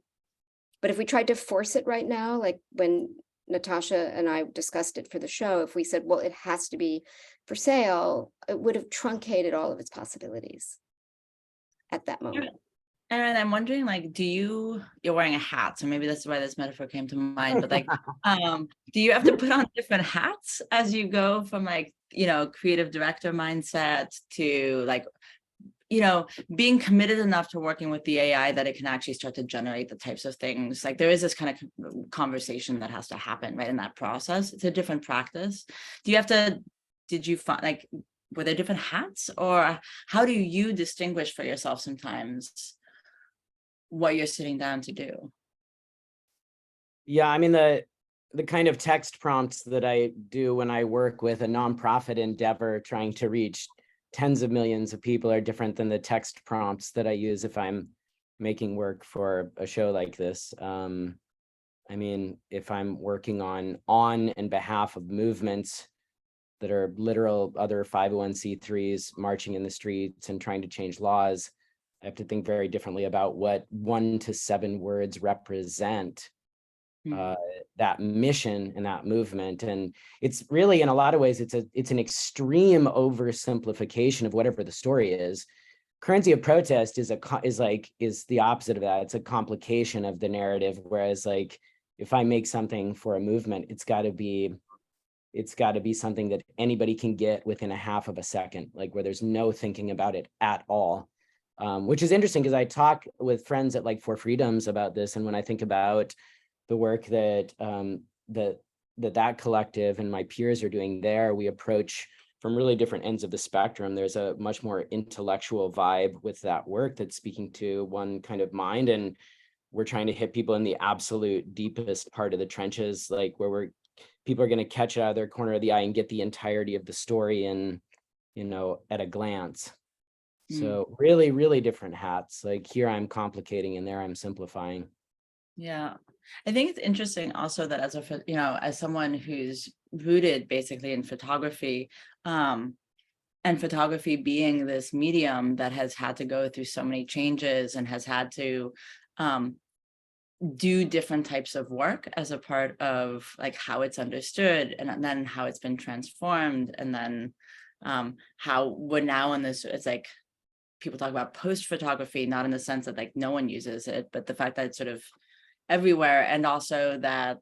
But if we tried to force it right now, like when Natasha and I discussed it for the show, if we said, well, it has to be for sale, it would have truncated all of its possibilities at that moment. Aaron, I'm wondering, like, you're wearing a hat, so maybe that's why this metaphor came to mind, but like, do you have to put on different hats as you go from like, creative director mindset to like, being committed enough to working with the AI that it can actually start to generate the types of things? Like there is this kind of conversation that has to happen right in that process. It's a different practice. Do you have to did you find, like, were there different hats, or how do you distinguish for yourself sometimes what you're sitting down to do? Yeah, I mean, the kind of text prompts that I do when I work with a nonprofit endeavor trying to reach tens of millions of people are different than the text prompts that I use if I'm making work for a show like this. I mean, if I'm working on and behalf of movements that are literal other 501c3s marching in the streets and trying to change laws, I have to think very differently about what 1 to 7 words represent that mission and that movement. And it's really, in a lot of ways, it's an extreme oversimplification of whatever the story is. Currency of protest is the opposite of that. It's a complication of the narrative. Whereas, like, if I make something for a movement, it's got to be something that anybody can get within a half of a second, like where there's no thinking about it at all. Which is interesting because I talk with friends at like For Freedoms about this, and when I think about the work that that collective and my peers are doing there, we approach from really different ends of the spectrum. There's a much more intellectual vibe with that work that's speaking to one kind of mind, and we're trying to hit people in the absolute deepest part of the trenches, like where people are going to catch it out of their corner of the eye and get the entirety of the story in, at a glance. So really, really different hats. Like here I'm complicating and there I'm simplifying. Yeah, I think it's interesting also that as someone who's rooted basically in photography, and photography being this medium that has had to go through so many changes and has had to do different types of work as a part of like how it's understood, and then how it's been transformed, and then how we're now in this, it's like people talk about post photography, not in the sense that like no one uses it, but the fact that it's sort of everywhere, and also that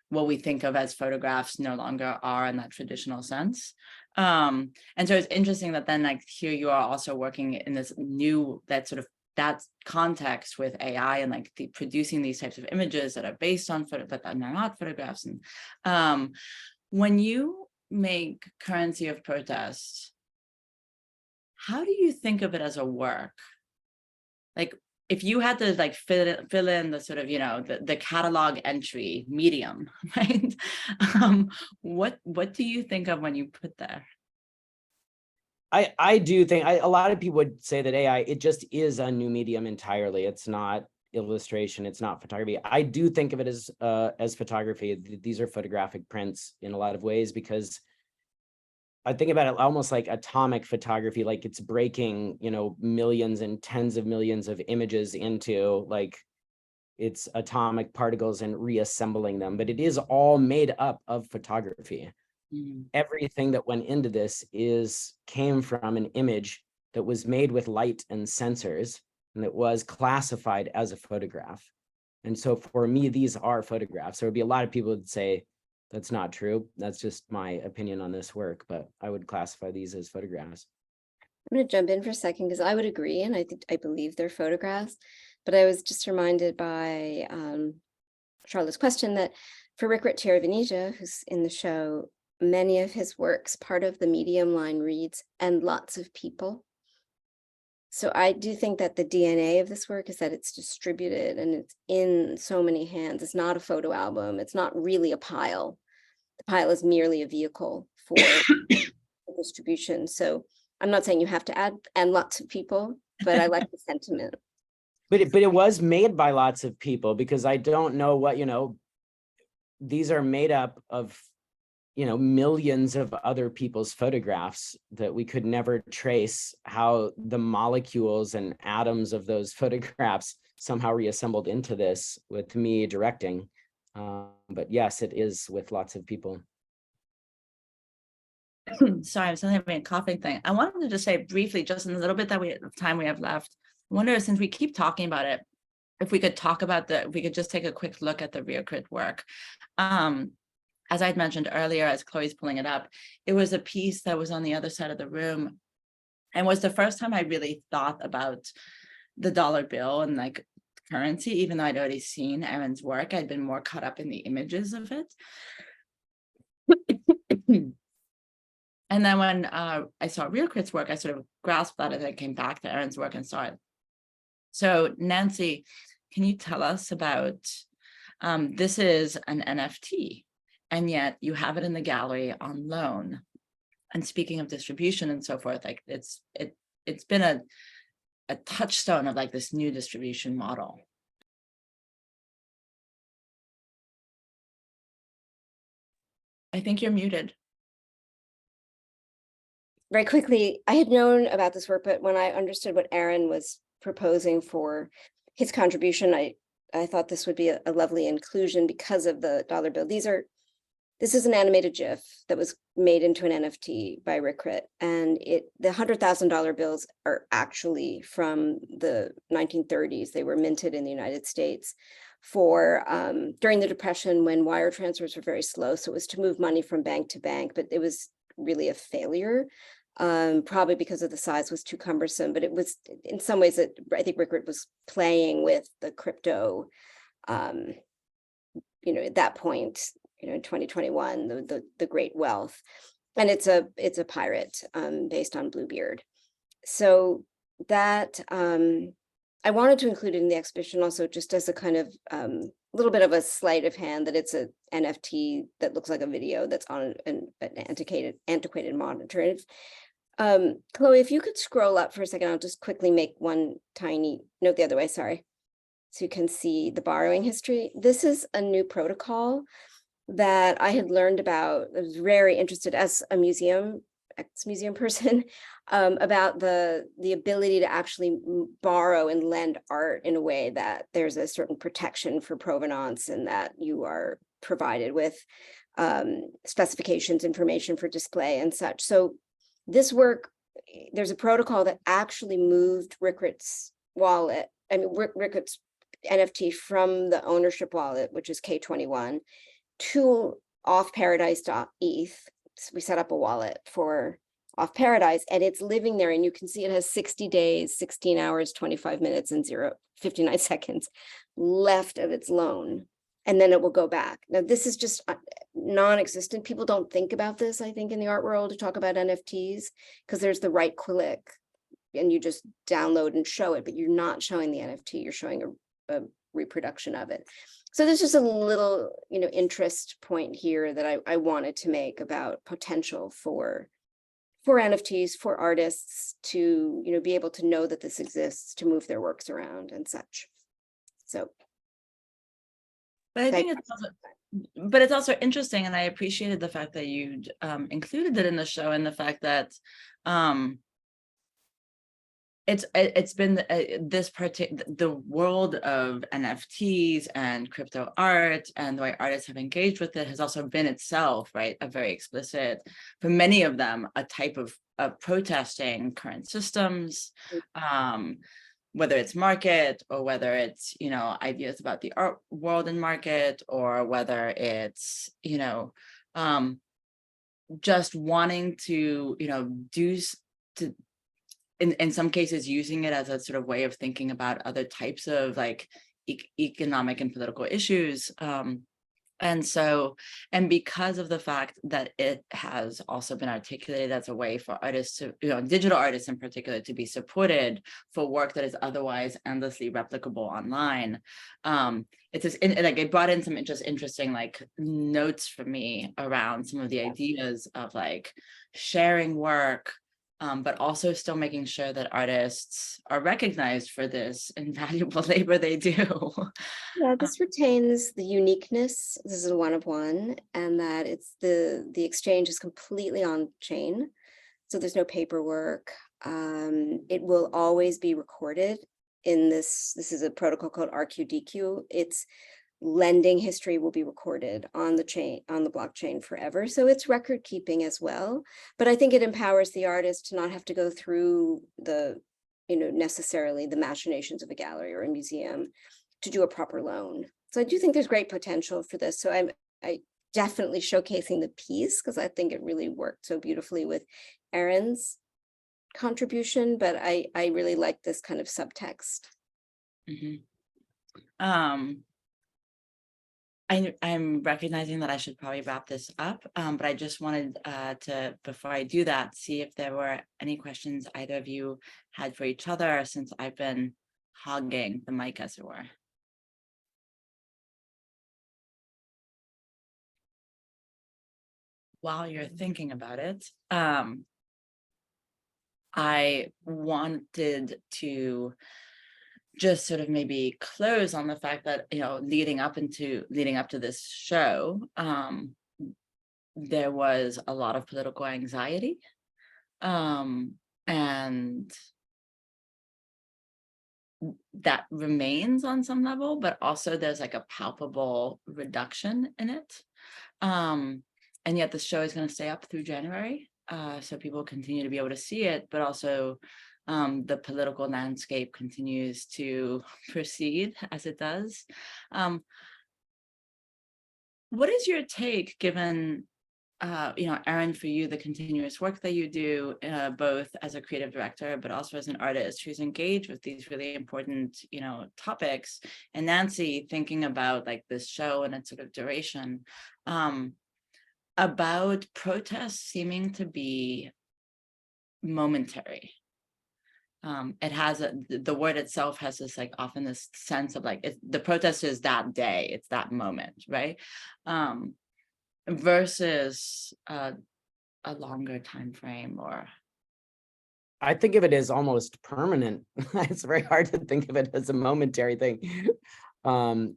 what we think of as photographs no longer are in that traditional sense. And so it's interesting that then like here you are also working in this new, that context with AI and like producing these types of images that are based on that are not photographs. And when you make Currency of Protest, how do you think of it as a work? Like, if you had to like fill in the sort of, the catalog entry medium, right? What do you think of when you put there? I do think a lot of people would say that AI, it just is a new medium entirely. It's not illustration, it's not photography. I do think of it as photography. These are photographic prints in a lot of ways, because I think about it almost like atomic photography, like it's breaking, millions and tens of millions of images into like its atomic particles and reassembling them. But it is all made up of photography. Everything that went into this came from an image that was made with light and sensors, and that was classified as a photograph. And so for me, these are photographs. There would be a lot of people who would say, that's not true. That's just my opinion on this work, but I would classify these as photographs. I'm going to jump in for a second because I would agree, and I believe they're photographs. But I was just reminded by Charlotte's question that for Rick Venetia, who's in the show, many of his works, part of the medium line reads, and lots of people. So I do think that the DNA of this work is that it's distributed and it's in so many hands. It's not a photo album. It's not really a pile. The pile is merely a vehicle for distribution. So I'm not saying you have to add and lots of people, but I like the sentiment. But it was made by lots of people, because I don't know what, these are made up of, millions of other people's photographs that we could never trace how the molecules and atoms of those photographs somehow reassembled into this with me directing. But yes, it is with lots of people. Sorry, I'm still having a coughing thing. I wanted to just say briefly, just in a little bit of time we have left, I wonder, since we keep talking about it, if we could talk about we could just take a quick look at the Reocrit work. As I'd mentioned earlier, as Chloe's pulling it up, it was a piece that was on the other side of the room, and was the first time I really thought about the dollar bill and like currency, even though I'd already seen Aaron's work. I'd been more caught up in the images of it. And then when I saw RealCrit's work, I sort of grasped that as I came back to Aaron's work and saw it. So Nancy, can you tell us about, this is an NFT, and yet you have it in the gallery on loan. And speaking of distribution and so forth, like it's been a touchstone of like this new distribution model. I think you're muted. Very quickly, I had known about this work, but when I understood what Aaron was proposing for his contribution, I thought this would be a lovely inclusion because of the dollar bill. This is an animated GIF that was made into an NFT by RealCrit, and the $100,000 bills are actually from the 1930s. They were minted in the United States for during the Depression when wire transfers were very slow. So it was to move money from bank to bank, but it was really a failure. Probably because of the size was too cumbersome, but it was in some ways that I think RealCrit was playing with the crypto, at that point, in 2021, the great wealth, and it's a pirate based on Bluebeard. So that I wanted to include it in the exhibition also just as a kind of little bit of a sleight of hand that it's a NFT that looks like a video that's on an antiquated monitor. And Chloe, if you could scroll up for a second, I'll just quickly make one tiny note the other way, sorry. So you can see the borrowing history. This is a new protocol that I had learned about. I was very interested as a ex-museum person about the ability to actually borrow and lend art in a way that there's a certain protection for provenance and that you are provided with specifications, information for display and such. So this work, there's a protocol that actually moved RealCrit's wallet, RealCrit's NFT from the ownership wallet, which is K21, to offparadise.eth. We set up a wallet for Off Paradise, and it's living there, and you can see it has 60 days, 16 hours, 25 minutes, and 59 seconds left of its loan, and then it will go back. Now, this is just non-existent. People don't think about this, I think, in the art world to talk about NFTs, because there's the right click, and you just download and show it, but you're not showing the NFT, you're showing a reproduction of it. So there's just a little, interest point here that I wanted to make about potential for NFTs, for artists to, be able to know that this exists, to move their works around and such. So. But I think it's also interesting, and I appreciated the fact that you included it in the show, and the fact that it's been the world of NFTs and crypto art and the way artists have engaged with it has also been itself, right, a very explicit, for many of them, a type of protesting current systems, whether it's market or whether it's, ideas about the art world and market, or whether it's, just wanting to, in some cases, using it as a sort of way of thinking about other types of like economic and political issues. And because of the fact that it has also been articulated as a way for artists to, digital artists in particular, to be supported for work that is otherwise endlessly replicable online. It's just it brought in some interesting like notes for me around some of the ideas of like sharing work, but also still making sure that artists are recognized for this invaluable labor they do. Yeah, this retains the uniqueness. This is a one of one, and that it's the exchange is completely on chain. So there's no paperwork. It will always be recorded in this. This is a protocol called RQDQ. It's lending history will be recorded on the chain, on the blockchain forever. So it's record keeping as well. But I think it empowers the artist to not have to go through the, necessarily the machinations of a gallery or a museum to do a proper loan. So I do think there's great potential for this. So I definitely showcasing the piece because I think it really worked so beautifully with Aaron's contribution, but I really like this kind of subtext. Mm-hmm. I'm recognizing that I should probably wrap this up, but I just wanted to, before I do that, see if there were any questions either of you had for each other, since I've been hogging the mic, as it were. While you're thinking about it, I wanted to just sort of maybe close on the fact that, you know, leading up to this show, there was a lot of political anxiety, and that remains on some level, but also there's like a palpable reduction in it, and yet the show is going to stay up through January, so people continue to be able to see it, but also the political landscape continues to proceed as it does. What is your take, given, you know, Aaron, for you, the continuous work that you do, both as a creative director, but also as an artist who's engaged with these really important, you know, topics, and Nancy, thinking about like this show and its sort of duration, about protests seeming to be momentary. It has the word itself has this like often this sense of like the protest is that day, it's that moment, right? Versus a longer time frame. Or I think of it as almost permanent. It's very hard to think of it as a momentary thing.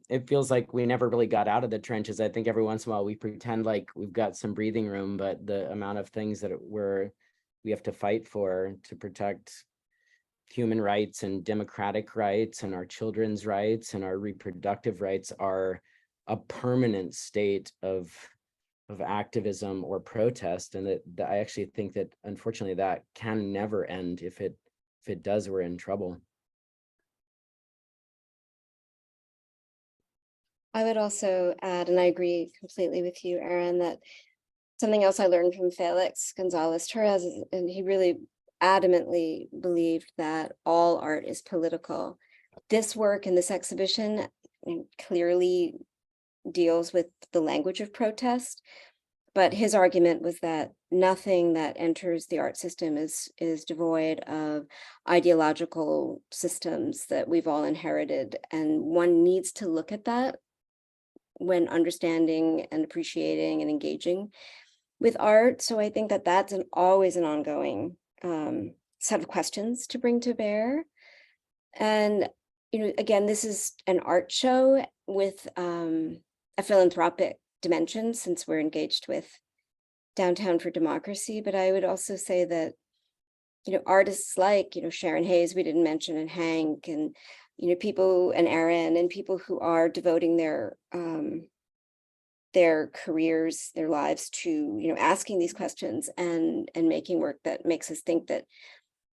It feels like we never really got out of the trenches. I think every once in a while we pretend like we've got some breathing room, but the amount of things that we have to fight for to protect human rights and democratic rights and our children's rights and our reproductive rights are a permanent state of activism or protest, and that I actually think that unfortunately that can never end. If it does, we're in trouble. I would also add, and I agree completely with you, Aaron, that something else I learned from Felix Gonzalez Torres, and he really adamantly believed that all art is political. This work in this exhibition clearly deals with the language of protest, but his argument was that nothing that enters the art system is devoid of ideological systems that we've all inherited, and one needs to look at that when understanding and appreciating and engaging with art. So I think that that's always an ongoing set of questions to bring to bear. And, you know, again, this is an art show with a philanthropic dimension, since we're engaged with Downtown for Democracy. But I would also say that, you know, artists like, you know, Sharon Hayes, we didn't mention, and Hank, and, you know, people, and Aaron, and people who are devoting their careers, their lives to, you know, asking these questions and making work that makes us think that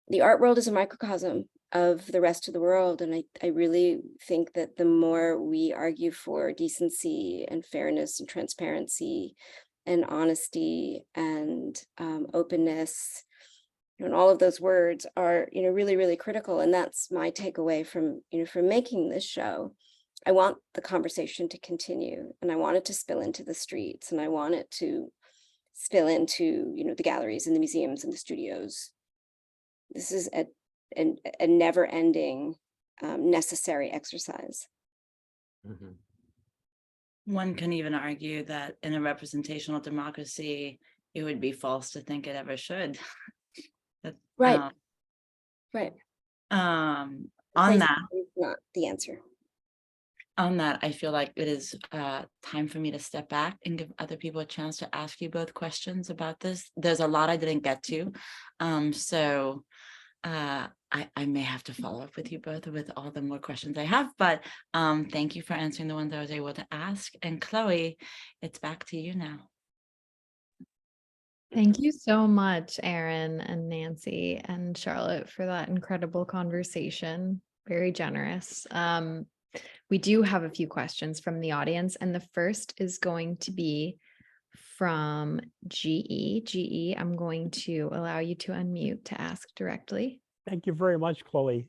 the art world is a microcosm of the rest of the world. And I really think that the more we argue for decency and fairness and transparency and honesty and openness, you know, and all of those words are, you know, really, really critical. And that's my takeaway from, you know, from making this show. I want the conversation to continue, and I want it to spill into the streets, and I want it to spill into, you know, the galleries and the museums and the studios. This is a never-ending necessary exercise. Mm-hmm. one can even argue that in a representational democracy, it would be false to think it ever should. Right. Right. On Crazy that, is not the answer. on that, I feel like it is time for me to step back and give other people a chance to ask you both questions about this. There's a lot I didn't get to, so I may have to follow up with you both with all the more questions I have, but thank you for answering the ones I was able to ask. And Chloe, it's back to you now. Thank you so much, Aaron and Nancy and Charlotte, for that incredible conversation. Very generous. We do have a few questions from the audience, and the first is going to be from GE. GE, I'm going to allow you to unmute to ask directly. Thank you very much, Chloe.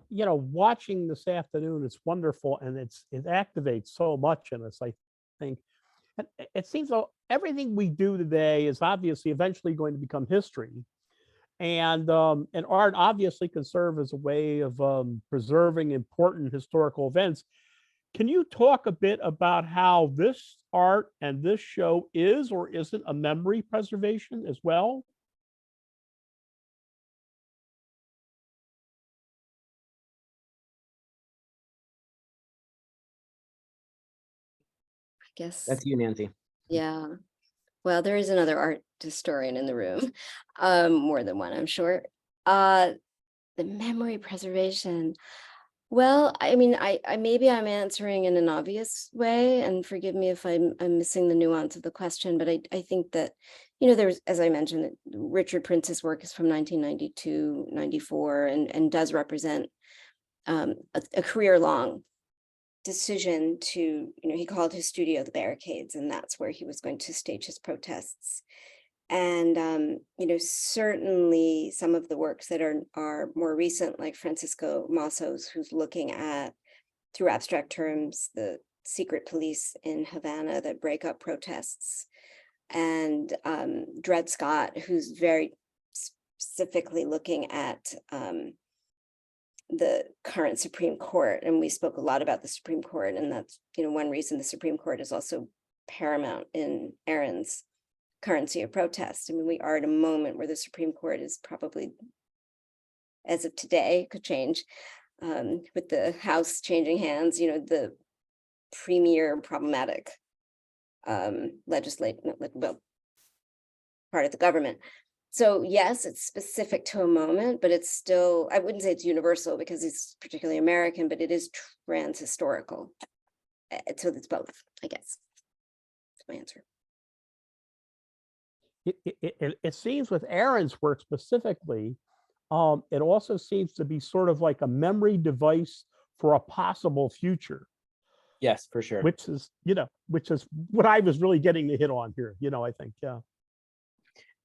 watching this afternoon, it's wonderful, and it activates so much in us, I think. And it seems though everything we do today is obviously eventually going to become history. And art obviously can serve as a way of preserving important historical events. Can you talk a bit about how this art and this show is or isn't a memory preservation as well? I guess, That's you, Nancy. yeah. Well, there is another art historian in the room, more than one, I'm sure. The memory preservation. Well, I mean, I maybe I'm answering in an obvious way, and forgive me if I'm missing the nuance of the question, but I think that, there's, as I mentioned, Richard Prince's work is from 1992, 94, and does represent a career-long decision to, he called his studio the Barricades, and that's where he was going to stage his protests. And certainly some of the works that are more recent, like Francisco Masso's, who's looking at, through abstract terms, the secret police in Havana that break up protests, and Dred Scott, who's very specifically looking at the current Supreme Court. And we spoke a lot about the Supreme Court, and that's one reason the Supreme Court is also paramount in Aaron's currency of protest. I mean, we are at a moment where the Supreme Court is probably, as of today, could change, with the House changing hands, the premier problematic legislative, well, part of the government. So yes, it's specific to a moment, but it's still, I wouldn't say it's universal because it's particularly American, but it is trans-historical. So it's both, I guess. That's my answer. It seems with Aaron's work specifically, it also seems to be sort of like a memory device for a possible future. Yes, for sure. Which is what I was really getting to hit on here, I think, yeah.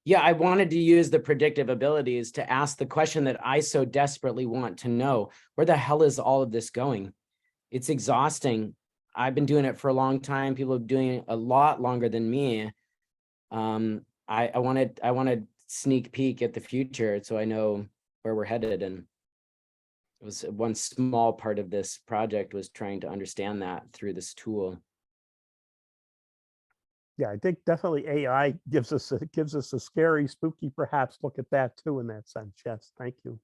Yeah, I wanted to use the predictive abilities to ask the question that I so desperately want to know. Where the hell is all of this going? It's exhausting. I've been doing it for a long time. People are doing it a lot longer than me. I want to sneak peek at the future so I know where we're headed. And it was one small part of this project was trying to understand that through this tool. Yeah, I think definitely AI gives us a scary, spooky, perhaps look at that too in that sense. Yes, thank you.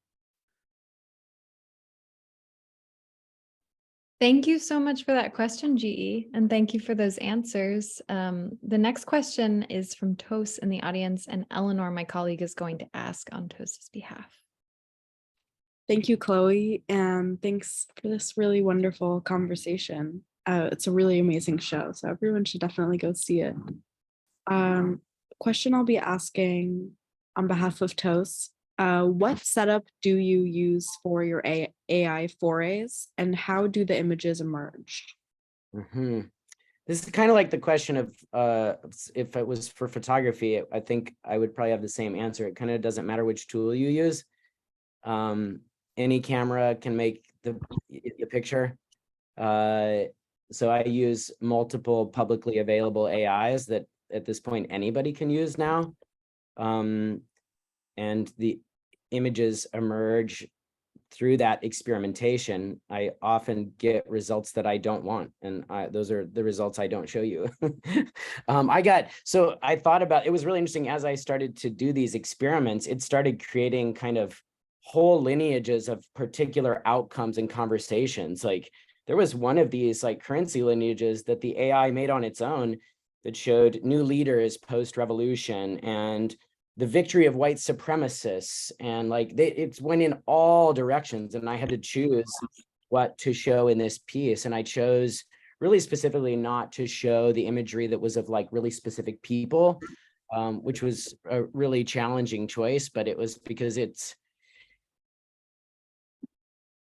Thank you so much for that question, GE, and thank you for those answers. The next question is from Tos in the audience, and Eleanor, my colleague, is going to ask on Tos's behalf. Thank you, Chloe, and thanks for this really wonderful conversation. It's a really amazing show, so everyone should definitely go see it. Question I'll be asking on behalf of Tos. What setup do you use for your AI forays, and how do the images emerge? Mm-hmm. This is kind of like the question of if it was for photography, I think I would probably have the same answer. It kind of doesn't matter which tool you use. Any camera can make the picture. So I use multiple publicly available AIs that at this point anybody can use now. And the images emerge through that experimentation. I often get results that I don't want, and those are the results I don't show you. So I thought about, it was really interesting as I started to do these experiments, it started creating kind of whole lineages of particular outcomes and conversations. Like there was one of these like currency lineages that the AI made on its own that showed new leaders post-revolution and the victory of white supremacists, and like it went in all directions, and I had to choose what to show in this piece. And I chose really specifically not to show the imagery that was of like really specific people, which was a really challenging choice, but it was because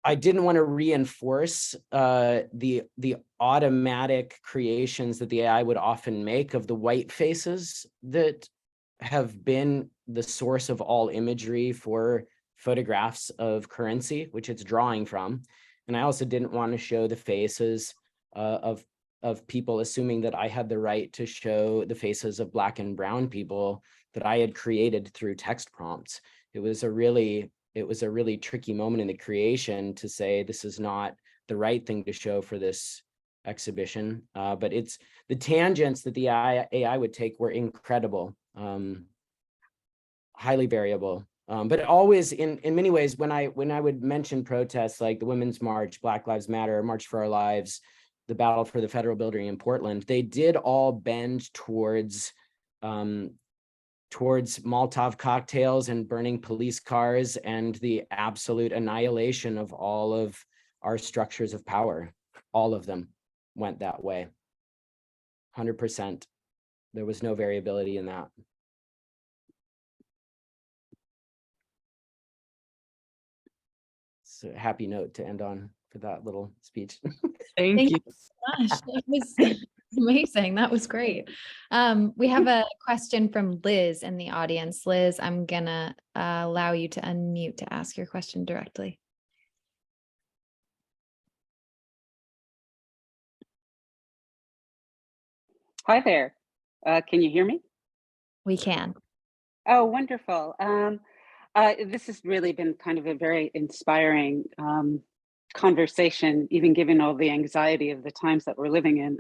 I didn't want to reinforce the automatic creations that the AI would often make of the white faces that have been the source of all imagery for photographs of currency, which it's drawing from. And I also didn't want to show the faces of people, assuming that I had the right to show the faces of Black and brown people that I had created through text prompts. It was a really tricky moment in the creation to say this is not the right thing to show for this exhibition, but it's the tangents that the AI would take were incredible, highly variable, but always in many ways when I would mention protests like the Women's March, Black Lives Matter, March for Our Lives, the Battle for the Federal Building in Portland, they did all bend towards Molotov cocktails and burning police cars and the absolute annihilation of all of our structures of power. All of them went that way. 100%. There was no variability in that. It's a happy note to end on for that little speech. Thank you. Gosh, that was amazing. That was great. We have a question from Liz in the audience. Liz, I'm gonna allow you to unmute to ask your question directly. Hi there. Can you hear me? We can. Oh, wonderful. This has really been kind of a very inspiring conversation, even given all the anxiety of the times that we're living in.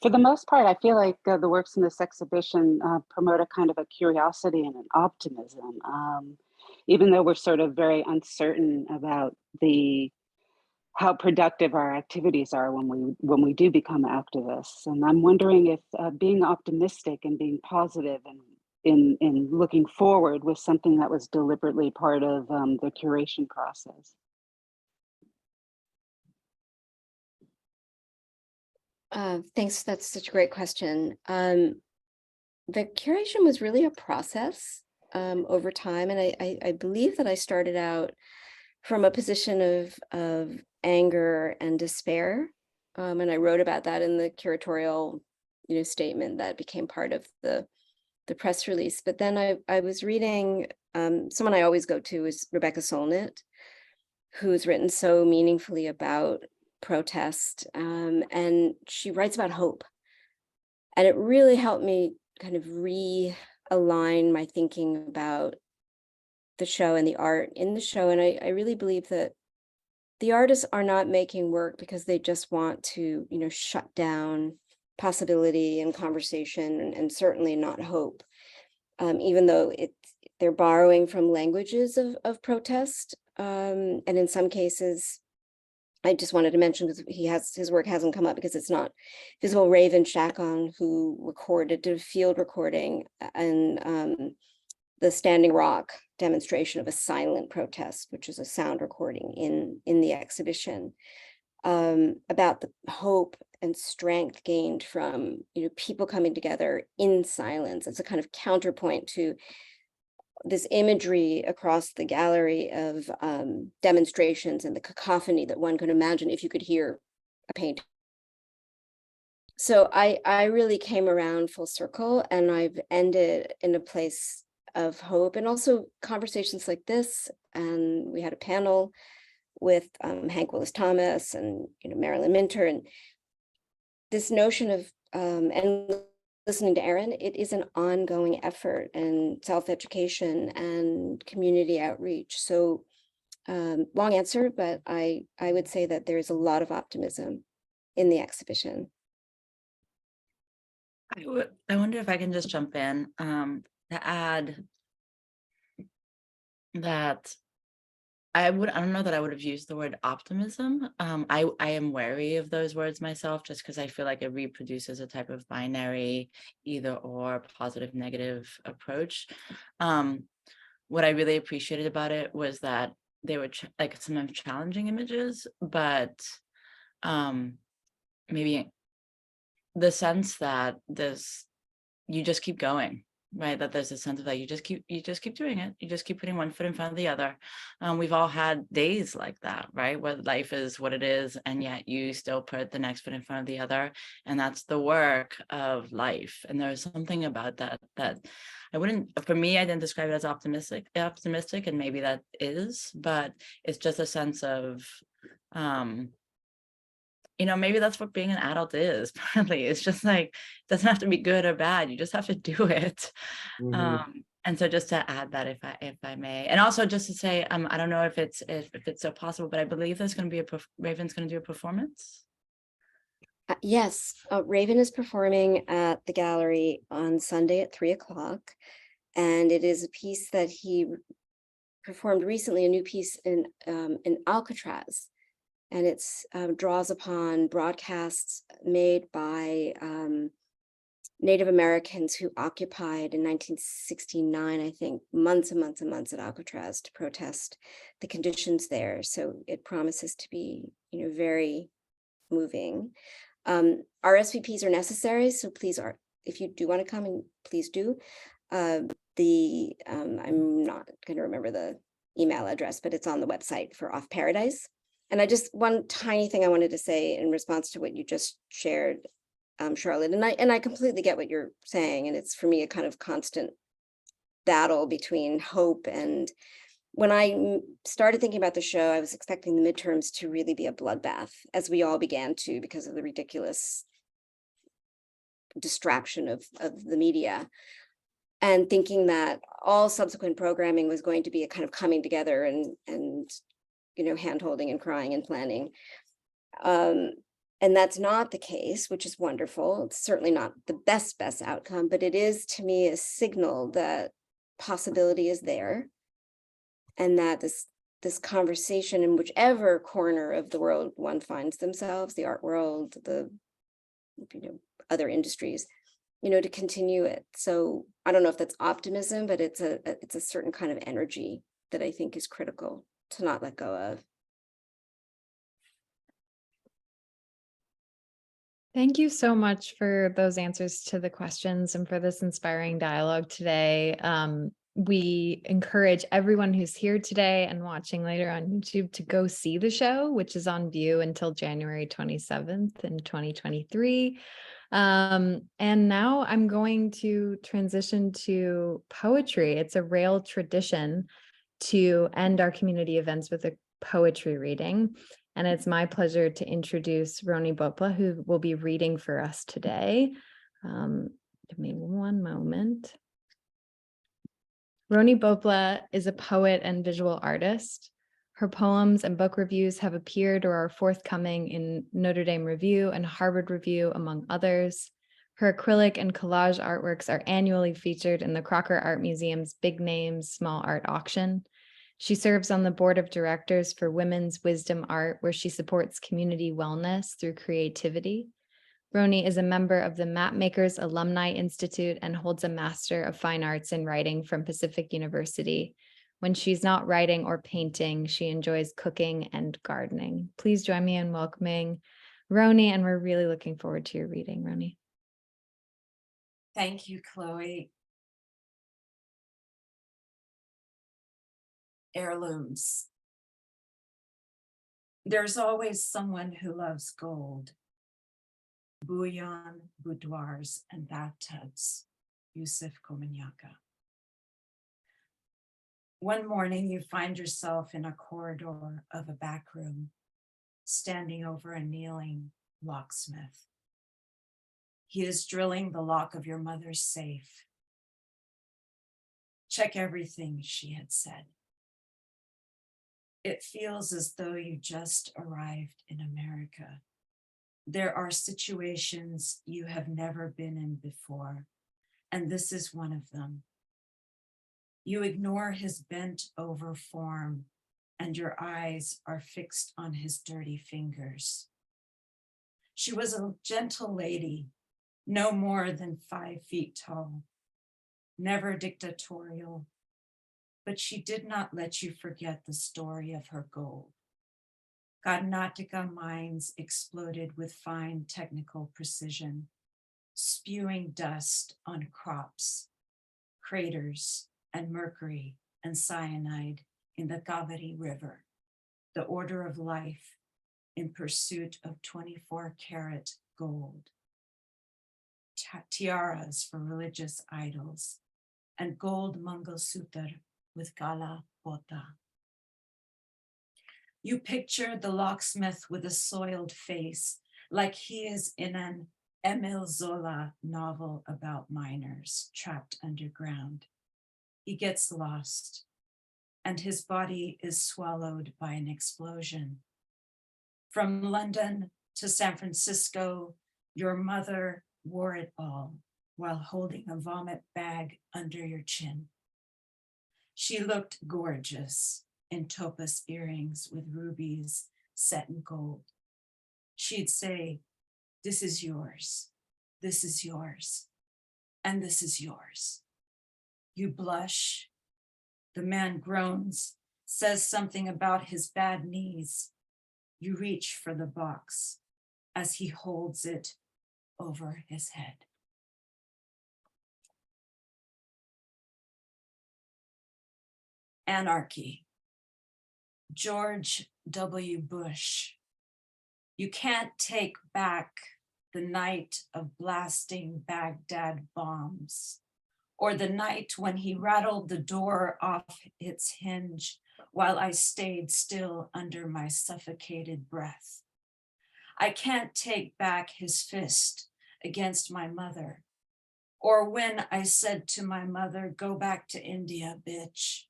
For the most part, I feel like the works in this exhibition promote a kind of a curiosity and an optimism, even though we're sort of very uncertain about how productive our activities are when we do become activists. And I'm wondering if being optimistic and being positive and in looking forward was something that was deliberately part of the curation process. Thanks. That's such a great question. The curation was really a process over time, and I believe that I started out from a position of anger and despair, and I wrote about that in the curatorial, statement that became part of the press release. But then I was reading someone I always go to is Rebecca Solnit, who's written so meaningfully about protest, and she writes about hope, and it really helped me kind of realign my thinking about the show and the art in the show. And I really believe that the artists are not making work because they just want to, shut down possibility and conversation, and certainly not hope, even though they're borrowing from languages of protest, and in some cases, I just wanted to mention, because his work hasn't come up because it's not visible. Raven Chacon, who did a field recording and the Standing Rock demonstration of a silent protest, which is a sound recording in the exhibition, about the hope and strength gained from people coming together in silence. It's a kind of counterpoint to this imagery across the gallery of demonstrations and the cacophony that one could imagine if you could hear a painting. So I really came around full circle, and I've ended in a place of hope, and also conversations like this. And we had a panel with Hank Willis Thomas and Marilyn Minter, and this notion of and listening to Aaron, it is an ongoing effort and self-education and community outreach. So long answer, but I would say that there is a lot of optimism in the exhibition. I wonder if I can just jump in to add that I don't know that I would have used the word optimism. I am wary of those words myself, just because I feel like it reproduces a type of binary either or positive negative approach. What I really appreciated about it was that they were like sometimes challenging images, but maybe the sense that you just keep going. right? That there's a sense of that you just keep doing it. You just keep putting one foot in front of the other. We've all had days like that, right? Where life is what it is, and yet you still put the next foot in front of the other. And that's the work of life. And there's something about that I wouldn't, for me, I didn't describe it as optimistic, and maybe that is, but it's just a sense of, maybe that's what being an adult is. Partly, it's just like, it doesn't have to be good or bad. You just have to do it. And so, just to add that, if I may, and also just to say, I don't know if it's so possible, but I believe there's going to be Raven's going to do a performance. Yes, Raven is performing at the gallery on Sunday at 3:00, and it is a piece that he performed recently, a new piece in Alcatraz, and it's draws upon broadcasts made by Native Americans who occupied in 1969, I think, months and months and months at Alcatraz to protest the conditions there. So it promises to be, very moving. Our SVPs are necessary, so please, if you do want to come, and please do. I'm not going to remember the email address, but it's on the website for Off Paradise. And one tiny thing I wanted to say in response to what you just shared, Charlotte, and I completely get what you're saying, and it's for me a kind of constant battle between hope and. When I started thinking about the show, I was expecting the midterms to really be a bloodbath, as we all began to, because of the ridiculous distraction of the media, and thinking that all subsequent programming was going to be a kind of coming together and hand-holding and crying and planning. And that's not the case, which is wonderful. It's certainly not the best outcome, but it is, to me, a signal that possibility is there. And that this conversation, in whichever corner of the world one finds themselves, the art world, the other industries, to continue it. So I don't know if that's optimism, but it's a certain kind of energy that I think is critical to not let go of. Thank you so much for those answers to the questions and for this inspiring dialogue today. We encourage everyone who's here today and watching later on YouTube to go see the show, which is on view until January 27th in 2023. And now I'm going to transition to poetry. It's a Rail tradition to end our community events with a poetry reading. And it's my pleasure to introduce Rhony Bhopla, who will be reading for us today. Give me one moment. Rhony Bhopla is a poet and visual artist. Her poems and book reviews have appeared or are forthcoming in Notre Dame Review and Harvard Review, among others. Her acrylic and collage artworks are annually featured in the Crocker Art Museum's Big Names Small Art Auction. She serves on the board of directors for Women's Wisdom Art, where she supports community wellness through creativity. Rhony is a member of the Mapmakers Alumni Institute and holds a Master of Fine Arts in Writing from Pacific University. When she's not writing or painting, she enjoys cooking and gardening. Please join me in welcoming Rhony, and we're really looking forward to your reading, Rhony. Thank you, Chloe. Heirlooms. There's always someone who loves gold. Bouillon, boudoirs, and bathtubs. Yusuf Komunyakaa. One morning, you find yourself in a corridor of a back room, standing over a kneeling locksmith. He is drilling the lock of your mother's safe. Check everything, she had said. It feels as though you just arrived in America. There are situations you have never been in before, and this is one of them. You ignore his bent over form, and your eyes are fixed on his dirty fingers. She was a gentle lady, no more than 5 feet tall, never dictatorial, but she did not let you forget the story of her gold. Karnataka mines exploded with fine technical precision, spewing dust on crops craters and mercury and cyanide in the Kaveri River, the order of life in pursuit of 24-karat gold, tiaras for religious idols, and gold Mangalsutra with Kala Pota. You picture the locksmith with a soiled face, like he is in an Emile Zola novel about miners trapped underground. He gets lost, and his body is swallowed by an explosion. From London to San Francisco, your mother wore it all while holding a vomit bag under your chin. She looked gorgeous in topaz earrings with rubies set in gold. She'd say, "This is yours, this is yours, and this is yours." You blush. The man groans, says something about his bad knees. You reach for the box as he holds it over his head. Anarchy. George W. Bush. You can't take back the night of blasting Baghdad bombs, or the night when he rattled the door off its hinge while I stayed still under my suffocated breath. I can't take back his fist against my mother, or when I said to my mother, "Go back to India, bitch."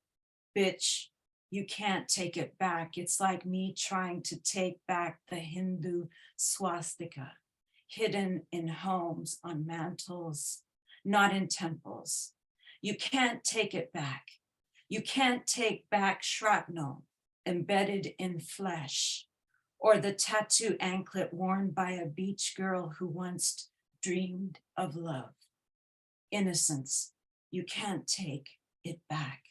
Bitch, you can't take it back. It's like me trying to take back the Hindu swastika, hidden in homes on mantles, not in temples. You can't take it back. You can't take back shrapnel embedded in flesh, or the tattoo anklet worn by a beach girl who once dreamed of love. Innocence, you can't take it back.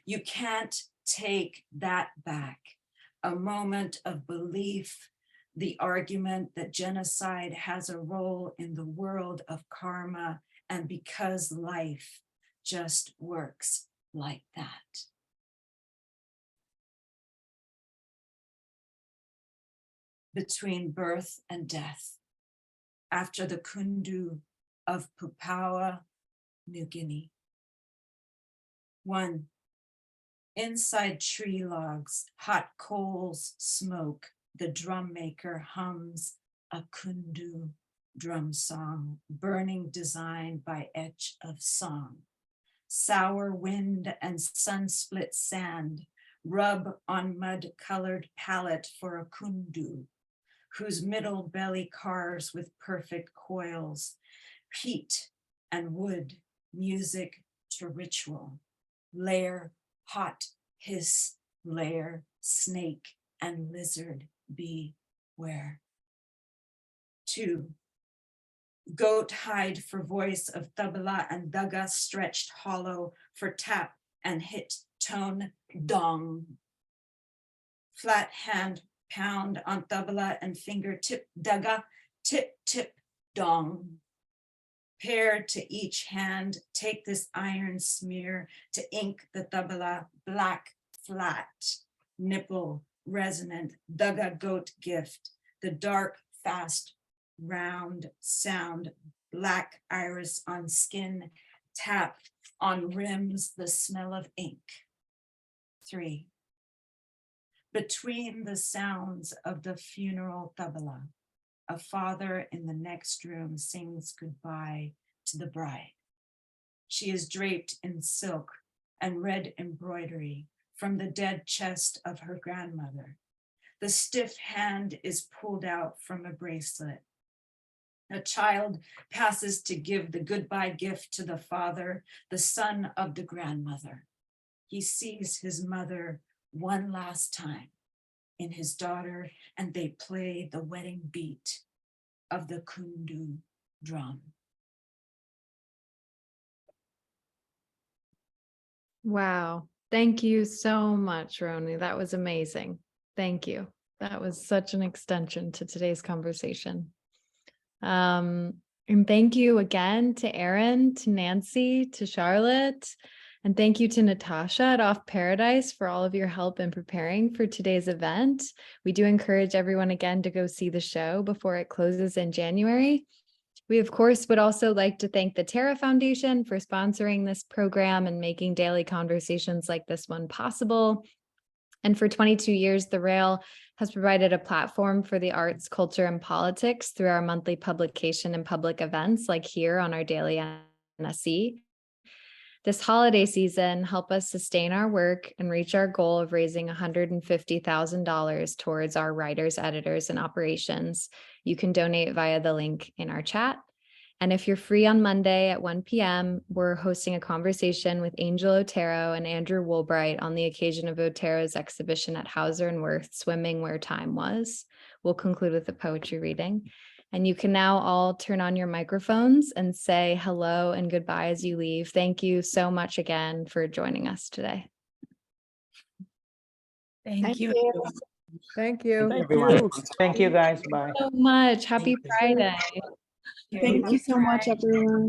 You can't take that back. A moment of belief, the argument that genocide has a role in the world of karma, and because life just works like that. Between birth and death, after the Kundu of Papua New Guinea. 1. Inside tree logs, hot coals smoke, the drum maker hums a Kundu drum song, burning design by etch of song. Sour wind and sun-split sand rub on mud-colored palette for a Kundu, whose middle belly carves with perfect coils, heat and wood, music to ritual, layer, hot, hiss, layer, snake, and lizard beware. 2. Goat hide for voice of tabla and daga stretched hollow for tap and hit tone dong. Flat hand pound on tabla and fingertip daga, tip tip dong. Pair to each hand, take this iron smear to ink the tabla black flat, nipple resonant, daga goat gift, the dark fast round sound, black iris on skin, tap on rims, the smell of ink. 3. Between the sounds of the funeral tabla, a father in the next room sings goodbye to the bride. She is draped in silk and red embroidery from the dead chest of her grandmother. The stiff hand is pulled out from a bracelet. A child passes to give the goodbye gift to the father, the son of the grandmother. He sees his mother one last time in his daughter, and they play the wedding beat of the Kundu drum. Wow. Thank you so much, Rhony. That was amazing. Thank you. That was such an extension to today's conversation. And thank you again to Aaron, to Nancy, to Charlotte, and thank you to Natasha at Off Paradise for all of your help in preparing for today's event. We do encourage everyone again to go see the show before it closes in January. We, of course, would also like to thank the Terra Foundation for sponsoring this program and making daily conversations like this one possible. And for 22 years, the Rail has provided a platform for the arts, culture, and politics through our monthly publication and public events like here on our daily NSE. This holiday season, help us sustain our work and reach our goal of raising $150,000 towards our writers, editors, and operations. You can donate via the link in our chat. And if you're free on Monday at 1 p.m., we're hosting a conversation with Angel Otero and Andrew Woolbright on the occasion of Otero's exhibition at Hauser and Wirth, Swimming Where Time Was. We'll conclude with a poetry reading. And you can now all turn on your microphones and say hello and goodbye as you leave. Thank you so much again for joining us today. Thank you. Thank you. Thank everyone. you. Thank you, guys. Bye. So much. Happy Thank you. Friday. Thank you so much, everyone.